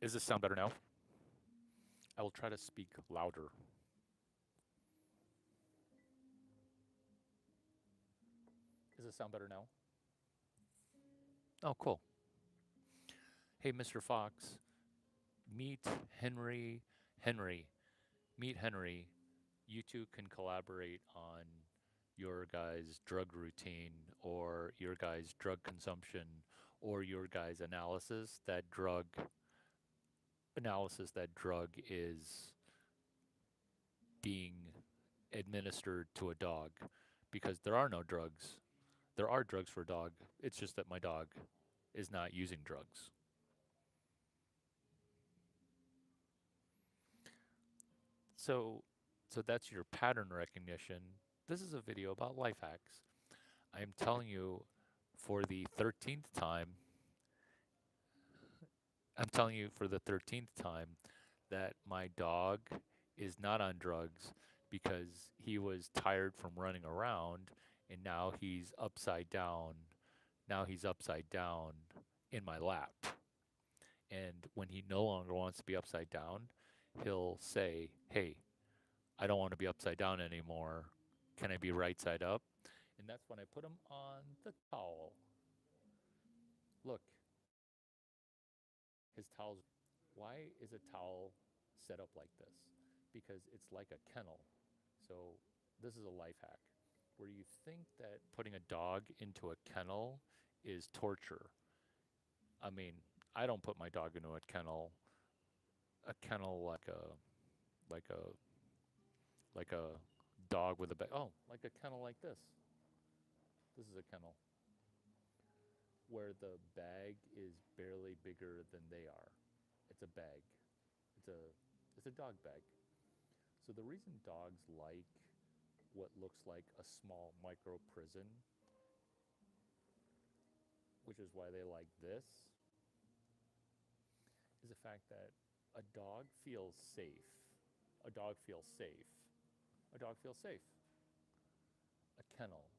Does this sound better now? I will try to speak louder. Does this sound better now? Oh, cool. Hey, Mr. Fox, meet Henry. Henry, meet Henry. You two can collaborate on your guys' drug routine or your guys' drug consumption or your guys' analysis that drug is being administered to a dog, because there are no drugs. There are drugs for a dog. It's just that my dog is not using drugs. So so that's your pattern recognition. This is a video about life hacks. I am telling you for the 13th time, I'm telling you for the 13th time that my dog is not on drugs because he was tired from running around and now he's upside down. Now he's upside down in my lap. And when he no longer wants to be upside down, he'll say, "Hey, I don't want to be upside down anymore. Can I be right side up?" And that's when I put him on the towel. Look, his towel's. Why is a towel set up like this? Because it's like a kennel. So this is a life hack where you think that putting a dog into a kennel is torture. I mean, I don't put my dog into a kennel like a like a dog with a bag. Oh, like a kennel like this. This is a kennel where the bag is barely bigger than they are. It's a bag. It's a it's a dog bag. So the reason dogs like what looks like a small micro prison, which is why they like this, is the fact that a dog feels safe. A dog feels safe. A dog feels safe. A kennel,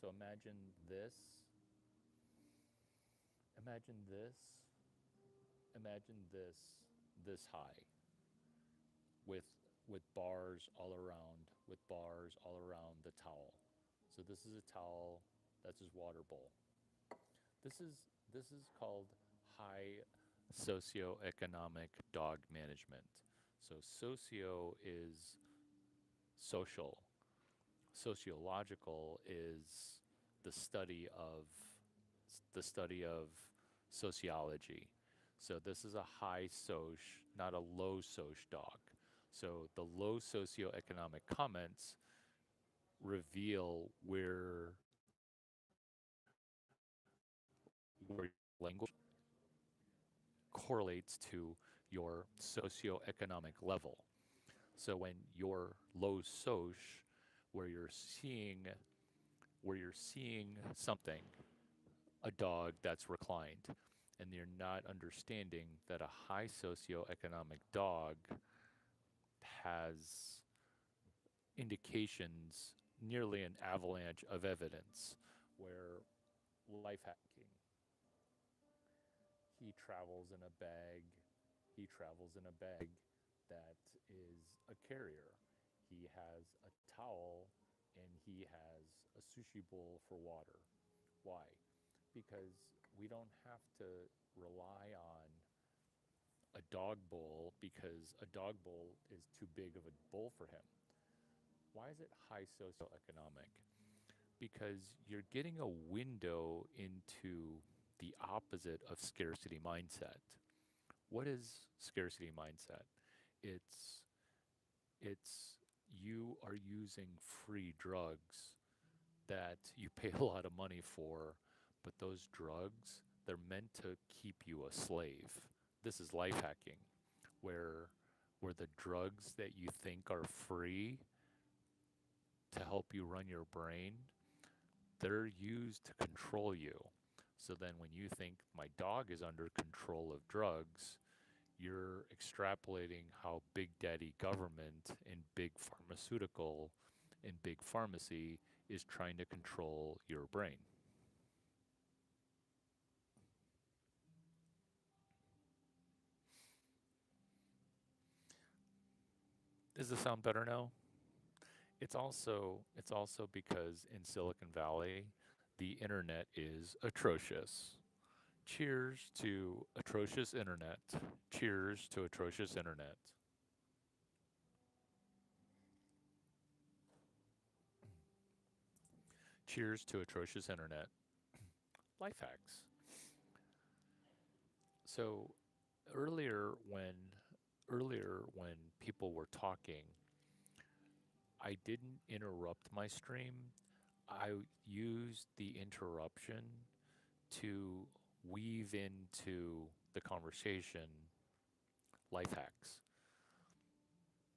so imagine this. Imagine this. Imagine this high with bars all around the towel. So this is a towel, that's his water bowl. This is called high socioeconomic dog management. So socio is social. Sociological is the study of the study of sociology. So this is a high soc, not a low soc dog. So the low socioeconomic comments reveal where language correlates to your socioeconomic level. So when you're low soc, where you're seeing something, a dog that's reclined, and you're not understanding that a high socioeconomic dog has indications, nearly an avalanche of evidence, where life hacking, he travels in a bag, he travels in a bag that is a carrier. He has a towel and he has a sushi bowl for water. Why? Because we don't have to rely on a dog bowl because a dog bowl is too big of a bowl for him. Why is it high socioeconomic? Because you're getting a window into the opposite of scarcity mindset. What is scarcity mindset? It's it's you are using free drugs that you pay a lot of money for, but those drugs, they're meant to keep you a slave. This is life hacking, where the drugs that you think are free to help you run your brain, they're used to control you. So then when you think my dog is under control of drugs, you're extrapolating how big daddy government and big pharmaceutical and big pharmacy is trying to control your brain. Does this sound better now? It's also because in Silicon Valley, the internet is atrocious. Cheers to atrocious internet. Cheers to atrocious internet. Cheers to atrocious internet. Life hacks. So earlier when earlier when people were talking, I didn't interrupt my stream. I used the interruption to weave into the conversation life hacks.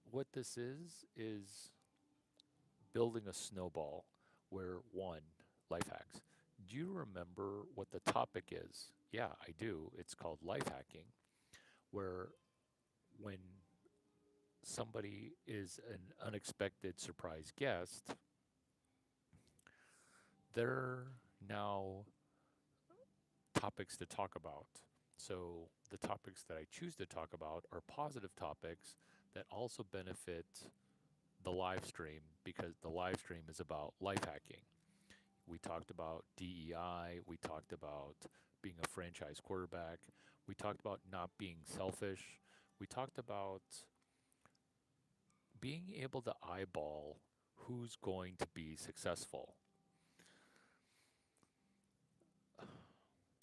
What this is building a snowball where one, life hacks. Do you remember what the topic is? Yeah, I do. It's called life hacking, where when somebody is an unexpected surprise guest, they're now topics to talk about. So the topics that I choose to talk about are positive topics that also benefit the live stream because the live stream is about life hacking. We talked about DEI, we talked about being a franchise quarterback, we talked about not being selfish, we talked about being able to eyeball who's going to be successful.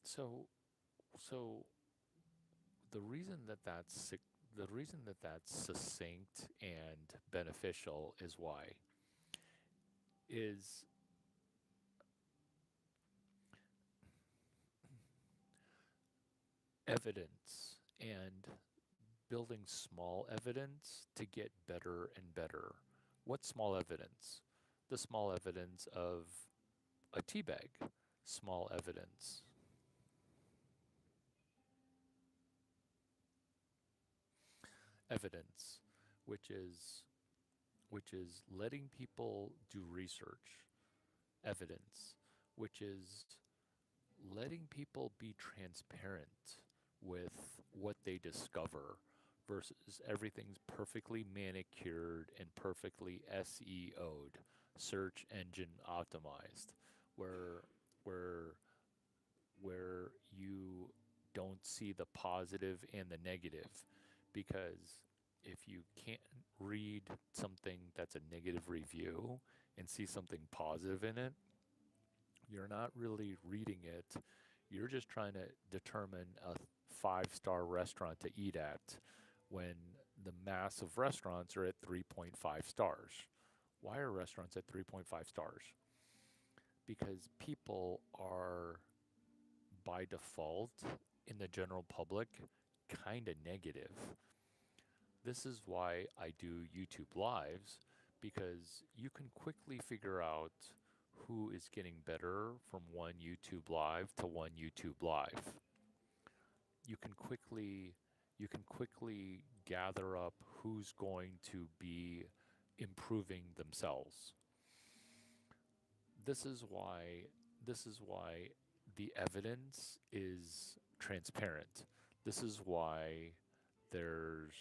So so the reason that that's succinct and beneficial is why is evidence and building small evidence to get better and better. What small evidence? The small evidence of a tea bag. Small evidence. Evidence, which is which is letting people do research. Evidence, which is letting people be transparent with what they discover versus everything's perfectly manicured and perfectly SEO'd, search engine optimized, where where where you don't see the positive and the negative because if you can't read something that's a negative review and see something positive in it, you're not really reading it. You're just trying to determine a five-star restaurant to eat at when the mass of restaurants are at 3.5 stars. Why are restaurants at 3.5 stars? Because people are, by default, in the general public, kind of negative. This is why I do YouTube Lives, because you can quickly figure out who is getting better from one YouTube Live to one YouTube Live. You can quickly you can quickly gather up who's going to be improving themselves. This is why this is why the evidence is transparent. This is why there's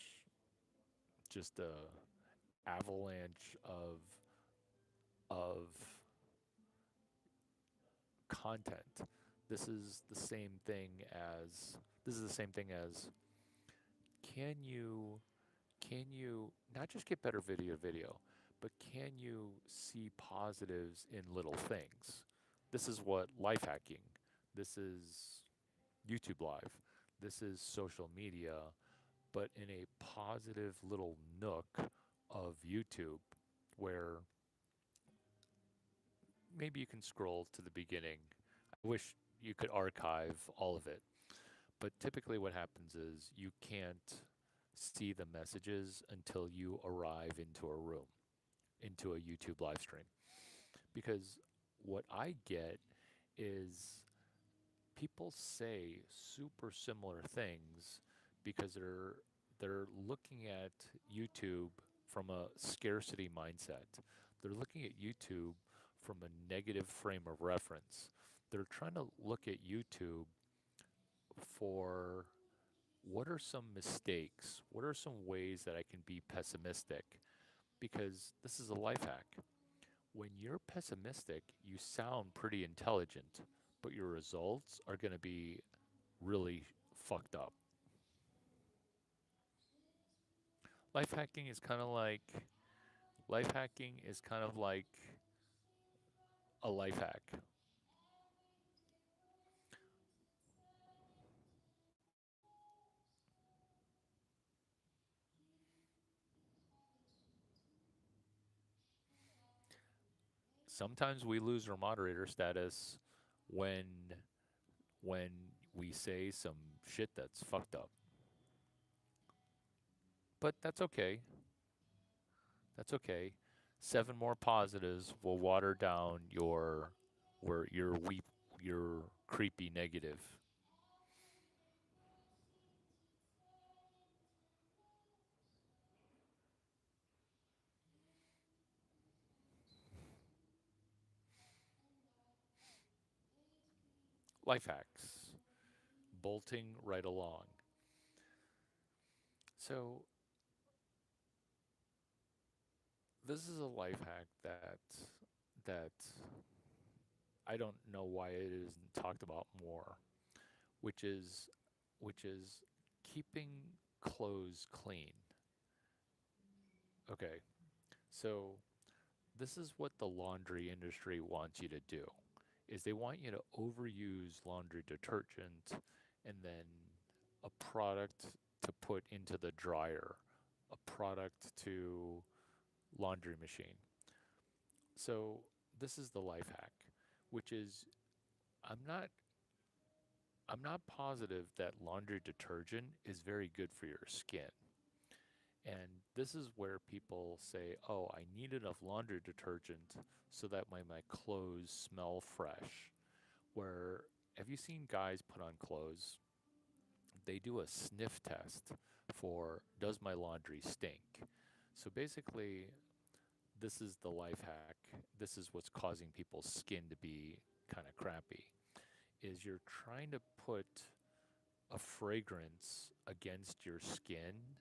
just a avalanche of content. This is the same thing as can you can you not just get better video, but can you see positives in little things? This is what life hacking. This is YouTube Live. This is social media, but in a positive little nook of YouTube where maybe you can scroll to the beginning. I wish you could archive all of it. But typically, what happens is you can't see the messages until you arrive into a room, into a YouTube live stream. Because what I get is people say super similar things because they're looking at YouTube from a scarcity mindset. They're looking at YouTube from a negative frame of reference. They're trying to look at YouTube for what are some mistakes? What are some ways that I can be pessimistic? Because this is a life hack. When you're pessimistic, you sound pretty intelligent, but your results are going to be really fucked up. Life hacking is kind of like life hacking is kind of like a life hack. Sometimes we lose our moderator status when we say some shit that's fucked up. But that's okay. That's okay. Seven more positives will water down your creepy negative. Life hacks. Bolting right along. So this is a life hack that I don't know why it isn't talked about more, which is which is keeping clothes clean. Okay. So this is what the laundry industry wants you to do is they want you to overuse laundry detergent and then a product to put into the dryer, a product to laundry machine. So this is the life hack, which is I'm not I'm not positive that laundry detergent is very good for your skin. And this is where people say, "Oh, I need enough laundry detergent so that my clothes smell fresh." Where have you seen guys put on clothes? They do a sniff test for does my laundry stink? So basically, this is the life hack. This is what's causing people's skin to be kind of crappy. Is you're trying to put a fragrance against your skin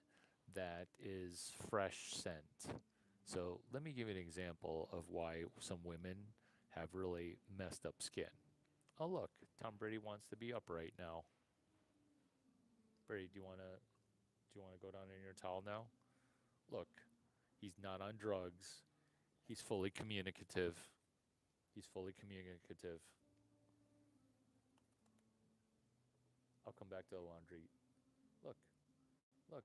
that is fresh scent. So let me give you an example of why some women have really messed up skin. Oh look, Tom Brady wants to be upright now. Brady, do you want to go down in your towel now? Look, he's not on drugs. He's fully communicative. He's fully communicative. I'll come back to the laundry. Look, look.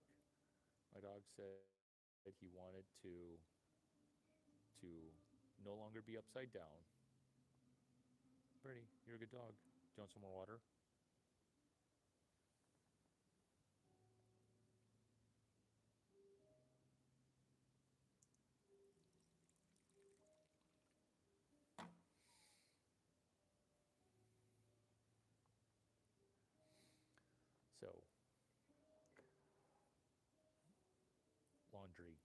My dog said he wanted to no longer be upside down. Brady, you're a good dog. Do you want some more water? So, laundry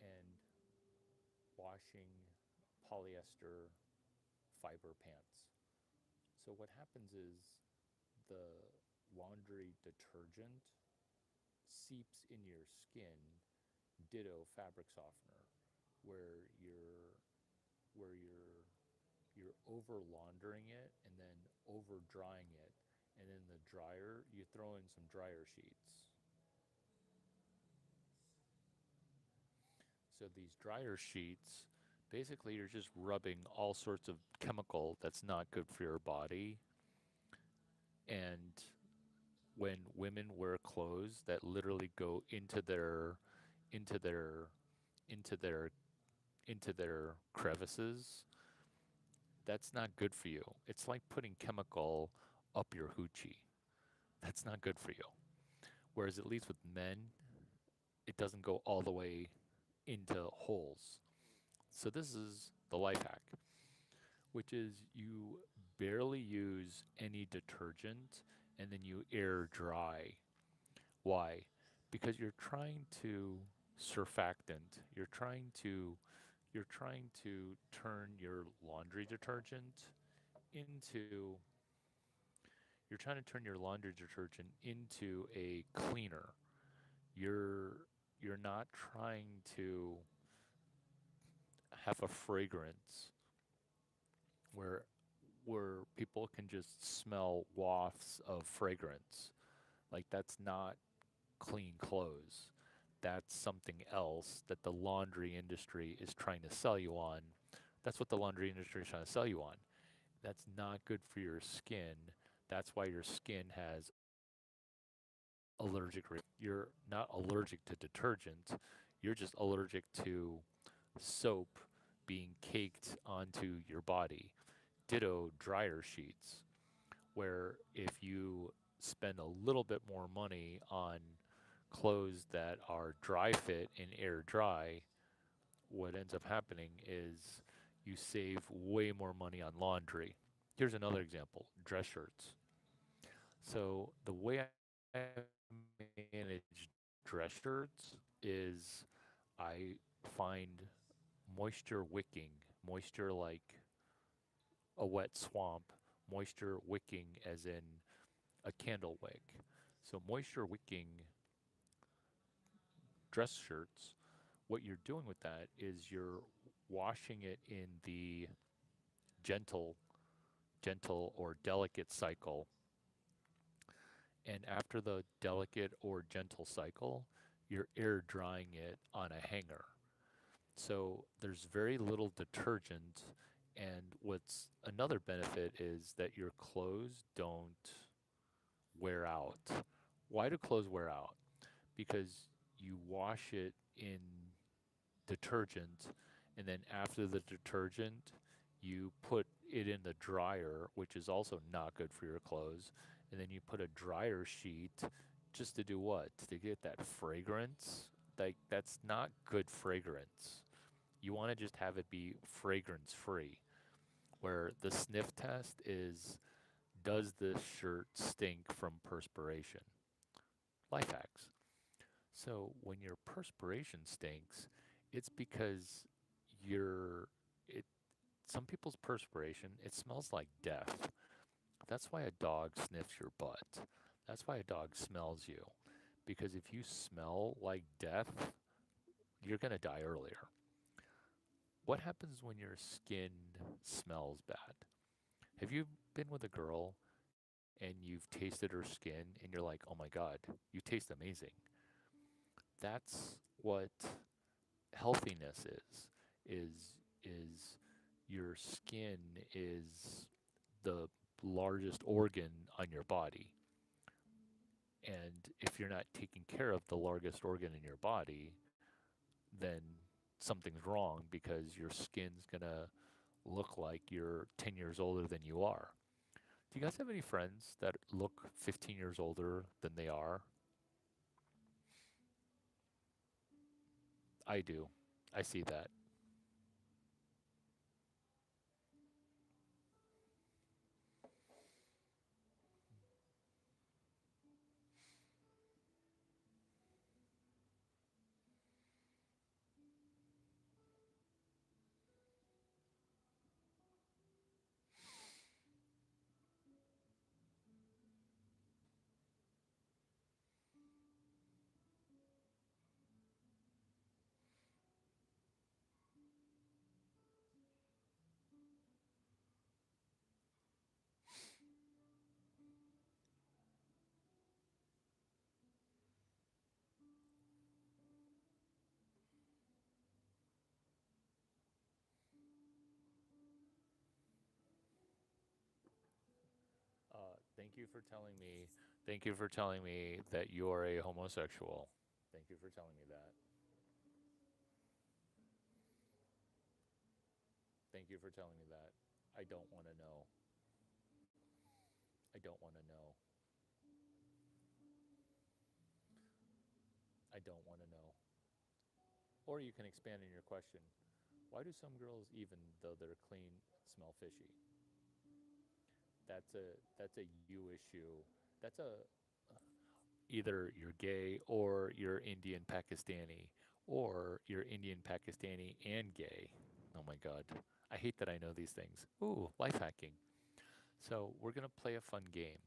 and washing polyester fiber pants. So, what happens is the laundry detergent seeps in your skin, ditto fabric softener, where you're over laundering it and then over drying it, and in the dryer you throw in some dryer sheets. So these dryer sheets, basically you're just rubbing all sorts of chemical that's not good for your body. And when women wear clothes that literally go into their into their into their crevices, that's not good for you. It's like putting chemical up your hoochie. That's not good for you. Whereas at least with men, it doesn't go all the way into holes. So this is the life hack, which is you barely use any detergent and then you air dry. Why? Because you're trying to surfactant. You're trying to turn your laundry detergent into you're trying to turn your laundry detergent into a cleaner. You're you're not trying to have a fragrance where people can just smell wafts of fragrance. Like that's not clean clothes. That's something else that the laundry industry is trying to sell you on. That's what the laundry industry is trying to sell you on. That's not good for your skin. That's why your skin has allergic reactions. You're not allergic to detergent. You're just allergic to soap being caked onto your body. Ditto dryer sheets, where if you spend a little bit more money on clothes that are dry fit and air dry, what ends up happening is you save way more money on laundry. Here's another example, dress shirts. So the way I manage dress shirts is I find moisture wicking, moisture like a wet swamp, moisture wicking as in a candle wick. So moisture wicking dress shirts, what you're doing with that is you're washing it in the gentle, gentle or delicate cycle. And after the delicate or gentle cycle, you're air drying it on a hanger. So there's very little detergent. And what's another benefit is that your clothes don't wear out. Why do clothes wear out? Because you wash it in detergent, and then after the detergent, you put it in the dryer, which is also not good for your clothes. And then you put a dryer sheet just to do what? To get that fragrance? Like, that's not good fragrance. You want to just have it be fragrance free, where the sniff test is, does this shirt stink from perspiration? Life hacks. So when your perspiration stinks, it's because you're it some people's perspiration, it smells like death. That's why a dog sniffs your butt. That's why a dog smells you. Because if you smell like death, you're going to die earlier. What happens when your skin smells bad? Have you been with a girl and you've tasted her skin and you're like, "Oh my god, you taste amazing." That's what healthiness is your skin is the largest organ on your body. And if you're not taking care of the largest organ in your body, then something's wrong because your skin's going to look like you're 10 years older than you are. Do you guys have any friends that look 15 years older than they are? I do. I see that. Thank you for telling me. Thank you for telling me that you're a homosexual. Thank you for telling me that. Thank you for telling me that. I don't want to know. I don't want to know. I don't want to know. Or you can expand on your question. Why do some girls, even though they're clean, smell fishy? That's a you issue. That's a either you're gay or you're Indian Pakistani or you're Indian Pakistani and gay. Oh my God. I hate that I know these things. Ooh, life hacking. So we're gonna play a fun game.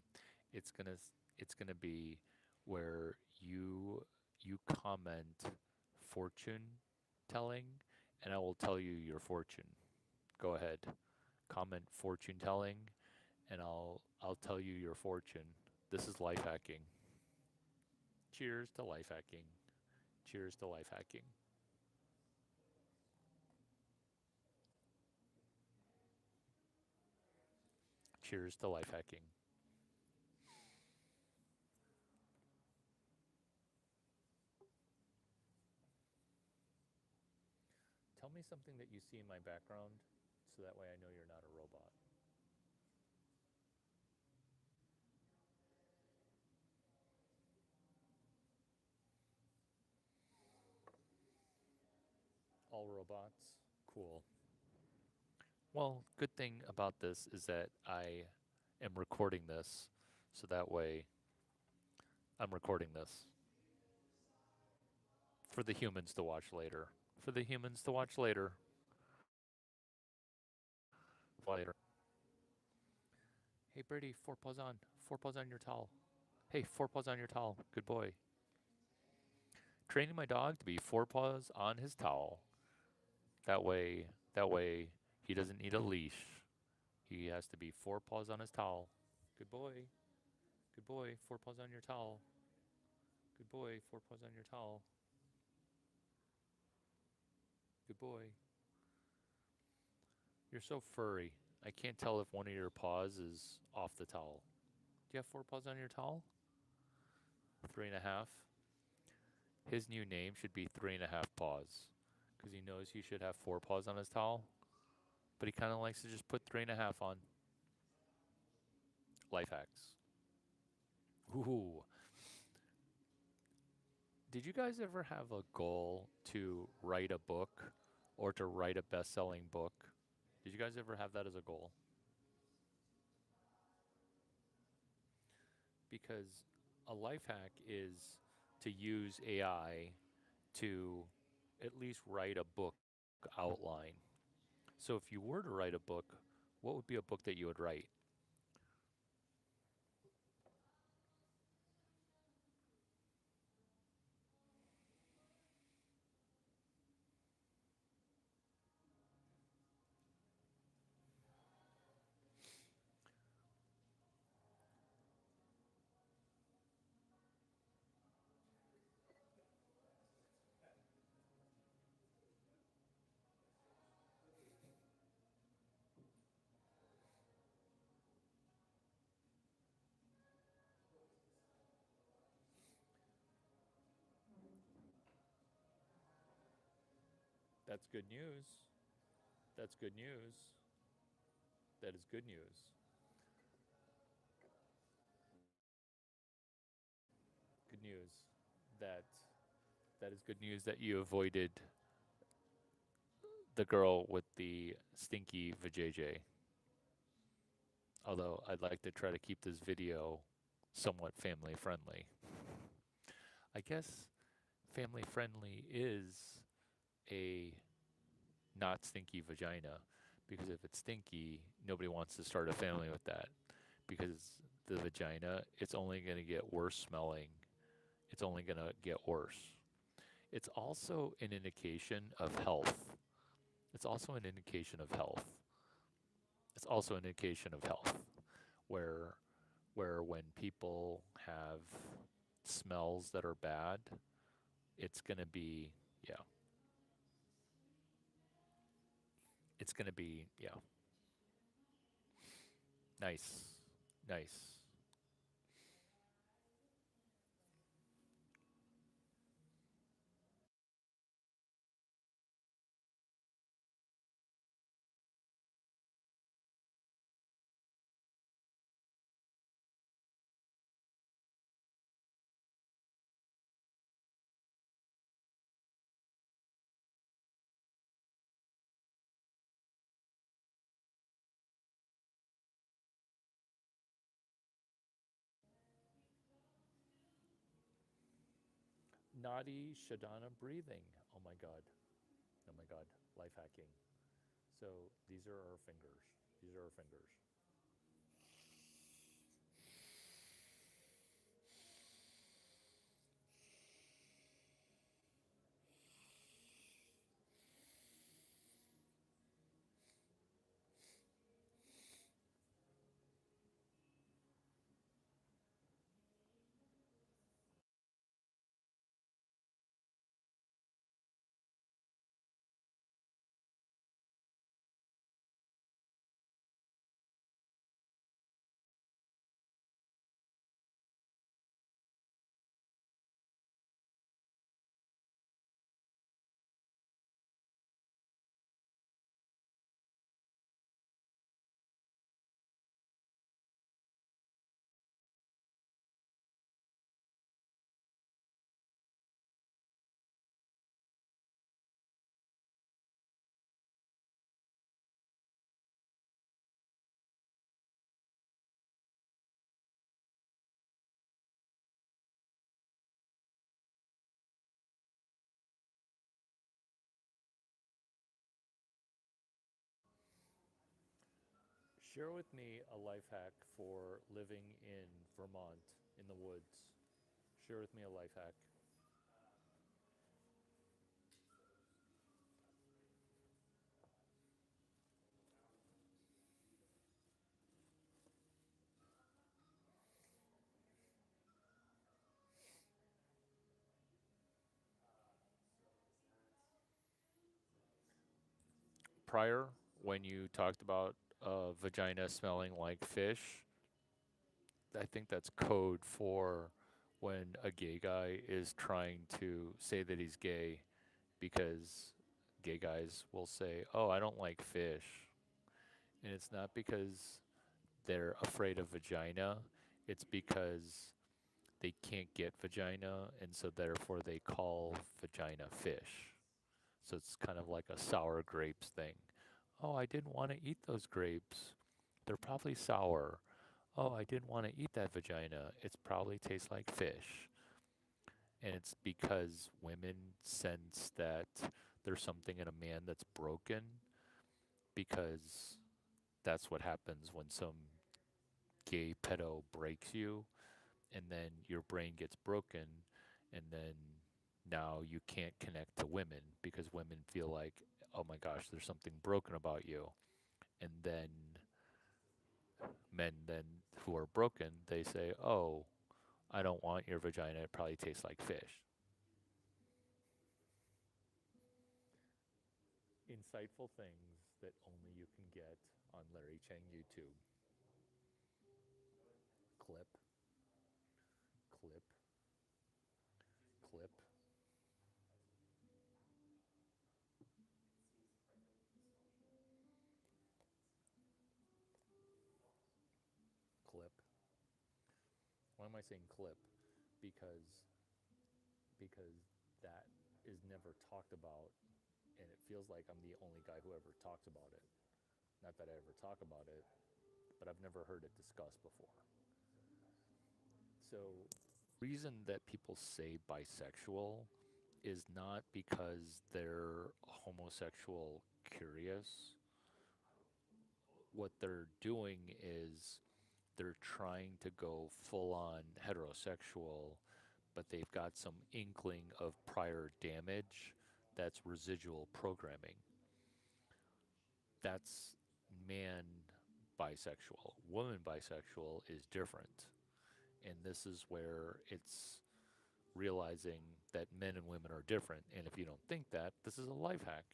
It's gonna it's gonna be where you comment fortune telling, and I will tell you your fortune. Go ahead, comment fortune telling, and I'll tell you your fortune. This is life hacking. Cheers to life hacking. Cheers to life hacking. Cheers to life hacking. Tell me something that you see in my background so that way I know you're not a robot. All robots? Cool. Well, good thing about this is that I am recording this, so that way I'm recording this for the humans to watch later. For the humans to watch later. Later. Hey, Brady, four paws on. Four paws on your towel. Hey, four paws on your towel. Good boy. Training my dog to be four paws on his towel. That way, he doesn't need a leash. He has to be four paws on his towel. Good boy. Good boy. Four paws on your towel. Good boy. Four paws on your towel. Good boy. You're so furry. I can't tell if one of your paws is off the towel. Do you have four paws on your towel? Three and a half. His new name should be three and a half paws. Because he knows he should have four paws on his towel. But he kind of likes to just put three and a half on. Life hacks. Ooh. Did you guys ever have a goal to write a book or to write a best selling book? Did you guys ever have that as a goal? Because a life hack is to use AI to at least write a book outline. So if you were to write a book, what would be a book that you would write? That's good news. That's good news. That is good news. Good news. That that is good news that you avoided the girl with the stinky vajayjay. Although I'd like to try to keep this video somewhat family friendly. I guess family friendly is a not stinky vagina because if it's stinky, nobody wants to start a family with that because the vagina, it's only going to get worse smelling. It's only going to get worse. It's also an indication of health. It's also an indication of health. It's also an indication of health where when people have smells that are bad, it's going to be yeah. It's going to be yeah. Nice. Nice. Nadi Shodhana breathing. Oh my God. Oh my God. Life hacking. So these are our fingers. These are our fingers. Share with me a life hack for living in Vermont in the woods. Share with me a life hack. Prior, when you talked about vagina smelling like fish, I think that's code for when a gay guy is trying to say that he's gay because gay guys will say, "Oh, I don't like fish." And it's not because they're afraid of vagina, it's because they can't get vagina, and so therefore they call vagina fish. So it's kind of like a sour grapes thing. Oh, I didn't want to eat those grapes. They're probably sour. Oh, I didn't want to eat that vagina. It's probably tastes like fish. And it's because women sense that there's something in a man that's broken because that's what happens when some gay pedo breaks you and then your brain gets broken and then now you can't connect to women because women feel like, oh my gosh, there's something broken about you. And then men then who are broken, they say, oh, I don't want your vagina. It probably tastes like fish. Insightful things that only you can get on Larry Chang YouTube. Clip, clip, clip, clip. Why am I saying clip? Because because that is never talked about, and it feels like I'm the only guy who ever talks about it. Not that I ever talk about it, but I've never heard it discussed before. So, reason that people say bisexual is not because they're homosexual curious. What they're doing is they're trying to go full on heterosexual, but they've got some inkling of prior damage that's residual programming. That's man bisexual. Woman bisexual is different. And this is where it's realizing that men and women are different. And if you don't think that, this is a life hack.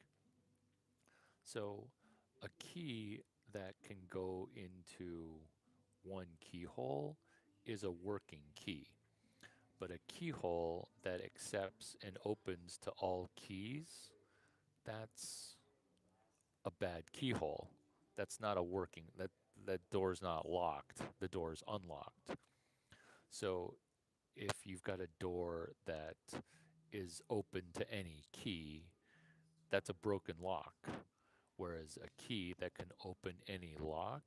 So, a key that can go into one keyhole is a working key. But a keyhole that accepts and opens to all keys, that's a bad keyhole. That's not a working, that door's not locked. The door's unlocked. So if you've got a door that is open to any key, that's a broken lock. Whereas a key that can open any lock,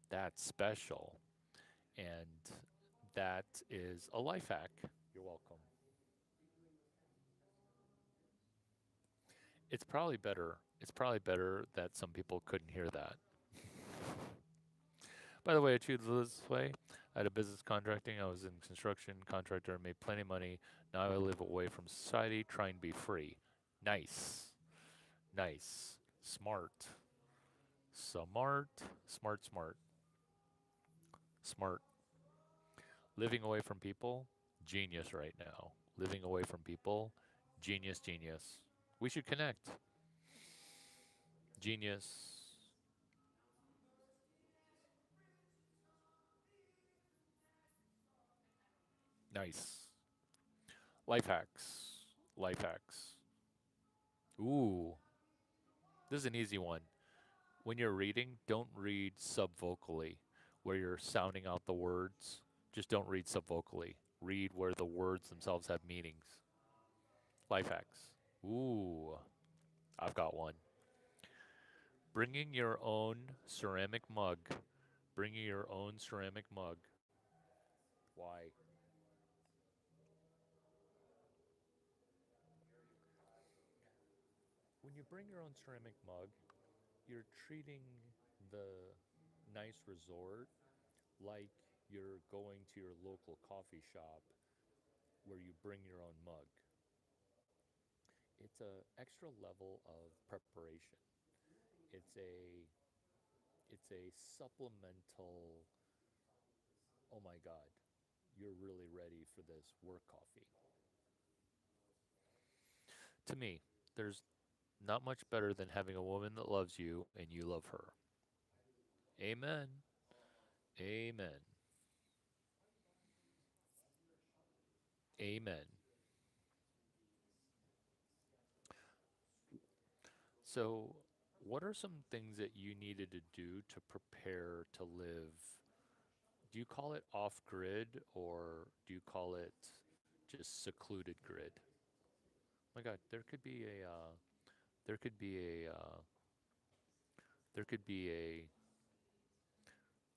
that's special. And that is a life hack. You're welcome. It's probably better. It's probably better that some people couldn't hear that. By the way, I choose this way. I had a business contracting. I was in construction contractor, made plenty of money. Now I live away from society, trying to be free. Nice, nice, smart, smart, smart, smart, smart. Living away from people, genius right now. Living away from people, genius, genius. We should connect. Genius. Nice. Life hacks. Life hacks. Ooh, this is an easy one. When you're reading, don't read subvocally, where you're sounding out the words. Just don't read subvocally. Read where the words themselves have meanings. Life hacks. Ooh, I've got one. Bringing your own ceramic mug. Bringing your own ceramic mug. Why? When you bring your own ceramic mug, you're treating the nice resort like you're going to your local coffee shop where you bring your own mug. It's a extra level of preparation. It's a it's a supplemental, oh my god, you're really ready for this work coffee. To me, there's not much better than having a woman that loves you and you love her. Amen. Amen. Amen. So, what are some things that you needed to do to prepare to live? Do you call it off grid or do you call it just secluded grid? My God, there could be there could be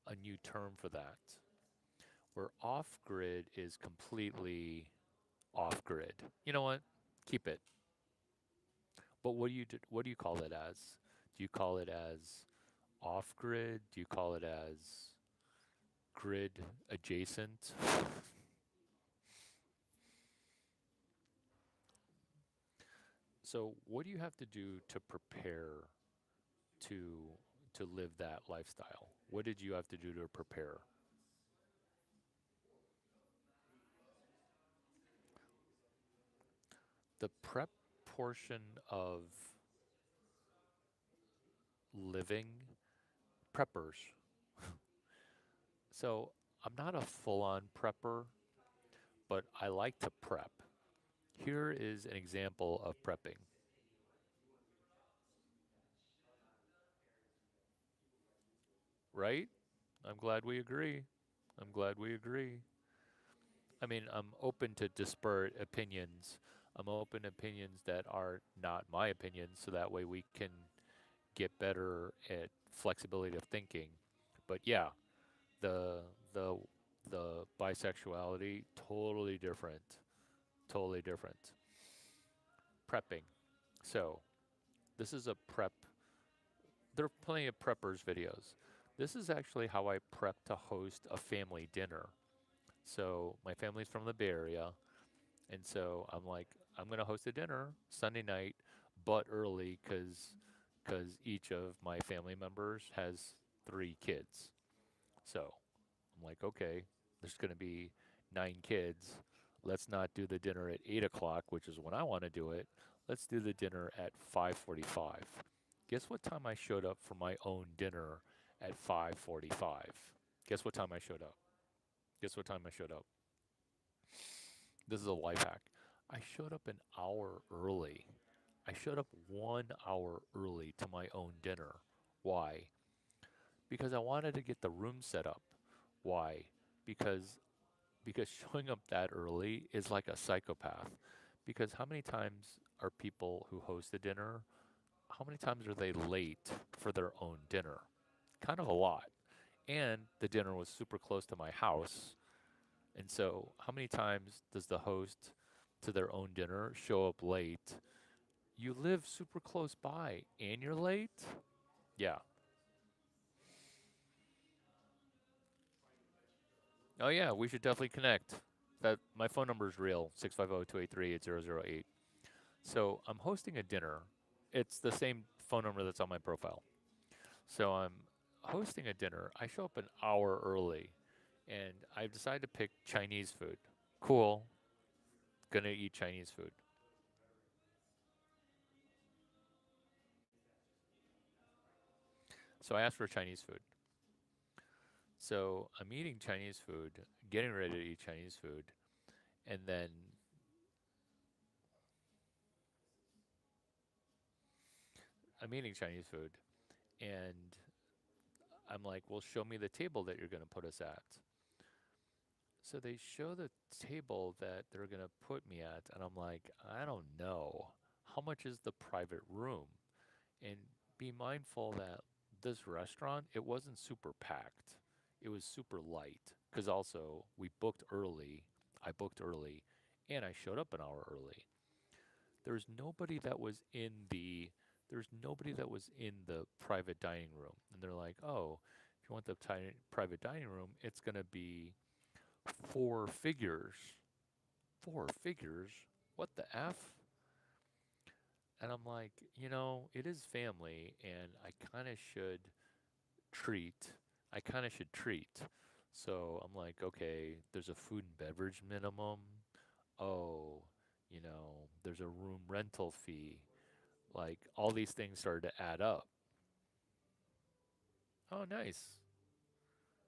a new term for that, where off grid is completely off grid. You know what? Keep it. But what do you call it as? Do you call it as off grid? Do you call it as grid adjacent? So, what do you have to do to prepare to to live that lifestyle? What did you have to do to prepare? The prep portion of living preppers. So, I'm not a full-on prepper, but I like to prep. Here is an example of prepping, right? I'm glad we agree. I'm glad we agree. I mean, I'm open to disparate opinions. I'm open to opinions that are not my opinions, so that way we can get better at flexibility of thinking. But yeah, the the the bisexuality totally different. Totally different. Prepping. So, this is a prep. There are plenty of preppers videos. This is actually how I prep to host a family dinner. So, my family's from the Bay Area. And so I'm like, I'm going to host a dinner Sunday night, but early because each of my family members has 3 kids. So I'm like, okay, there's going to be 9 kids. Let's not do the dinner at 8 o'clock, which is when I want to do it. Let's do the dinner at 5:45. Guess what time I showed up for my own dinner at 5:45? Guess what time I showed up? Guess what time I showed up? This is a life hack. I showed up an hour early. I showed up 1 hour early to my own dinner. Why? Because I wanted to get the room set up. Why? Because because showing up that early is like a psychopath. Because how many times are people who host a dinner, how many times are they late for their own dinner? Kind of a lot. And the dinner was super close to my house. And so, how many times does the host to their own dinner show up late You live super close by and you're late? Yeah. Oh yeah, we should definitely connect. That my phone number is real, 650-283-8008. So I'm hosting a dinner. It's the same phone number that's on my profile. So I'm hosting a dinner. I show up an hour early and I've decided to pick Chinese food. Cool. Gonna eat Chinese food. So I asked for Chinese food. So I'm eating Chinese food, getting ready to eat Chinese food, and then I'm eating Chinese food, and I'm like, well, show me the table that you're going to put us at. So they show the table that they're going to put me at, and I'm like, I don't know. How much is the private room? And be mindful that this restaurant, it wasn't super packed. It was super light because also we booked early. I booked early, and I showed up an hour early. There's nobody that was in the there's nobody that was in the private dining room. And they're like, "Oh, if you want the private dining room, it's going to be four figures." Four figures? What the F? And I'm like, it is family and I kind of should treat. I kind of should treat. So I'm like, okay, there's a food and beverage minimum. Oh, there's a room rental fee. Like all these things started to add up. Oh, nice.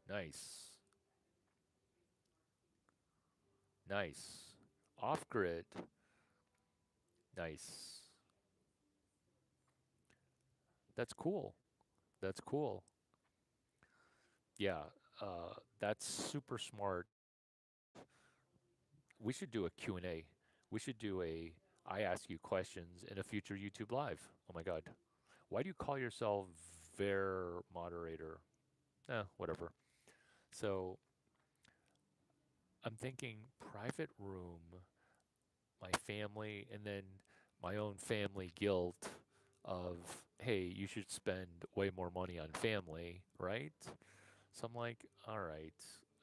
Nice. Nice. Off grid. Nice. That's cool. That's cool. Yeah, that's super smart. We should do a Q and A. We should do a I ask you questions in a future YouTube live. Oh my God. Why do you call yourself Ver moderator? Whatever. So I'm thinking private room, my family, and then my own family guilt of, hey, you should spend way more money on family, right? So I'm like, all right,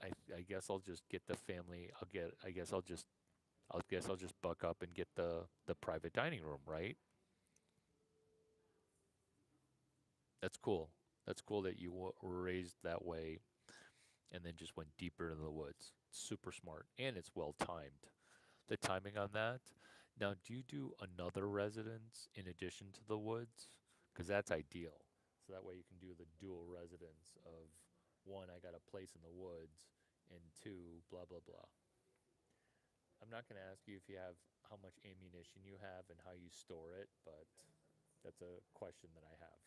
I guess I'll just get the family. I guess I'll just buck up and get the private dining room, right? That's cool. That's cool that you were raised that way and then just went deeper into the woods. Super smart and it's well timed. The timing on that. Now, do you do another residence in addition to the woods? Because that's ideal. So that way you can do the dual residence of one, I got a place in the woods, and two, blah, blah, blah. I'm not going to ask you if you have how much ammunition you have and how you store it, but that's a question that I have.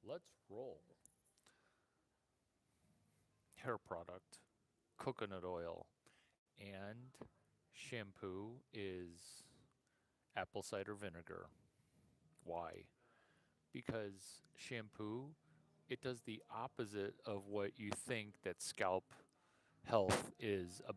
Let's roll. Hair product, coconut oil, and shampoo is apple cider vinegar. Why? Because shampoo, it does the opposite of what you think that scalp health is about.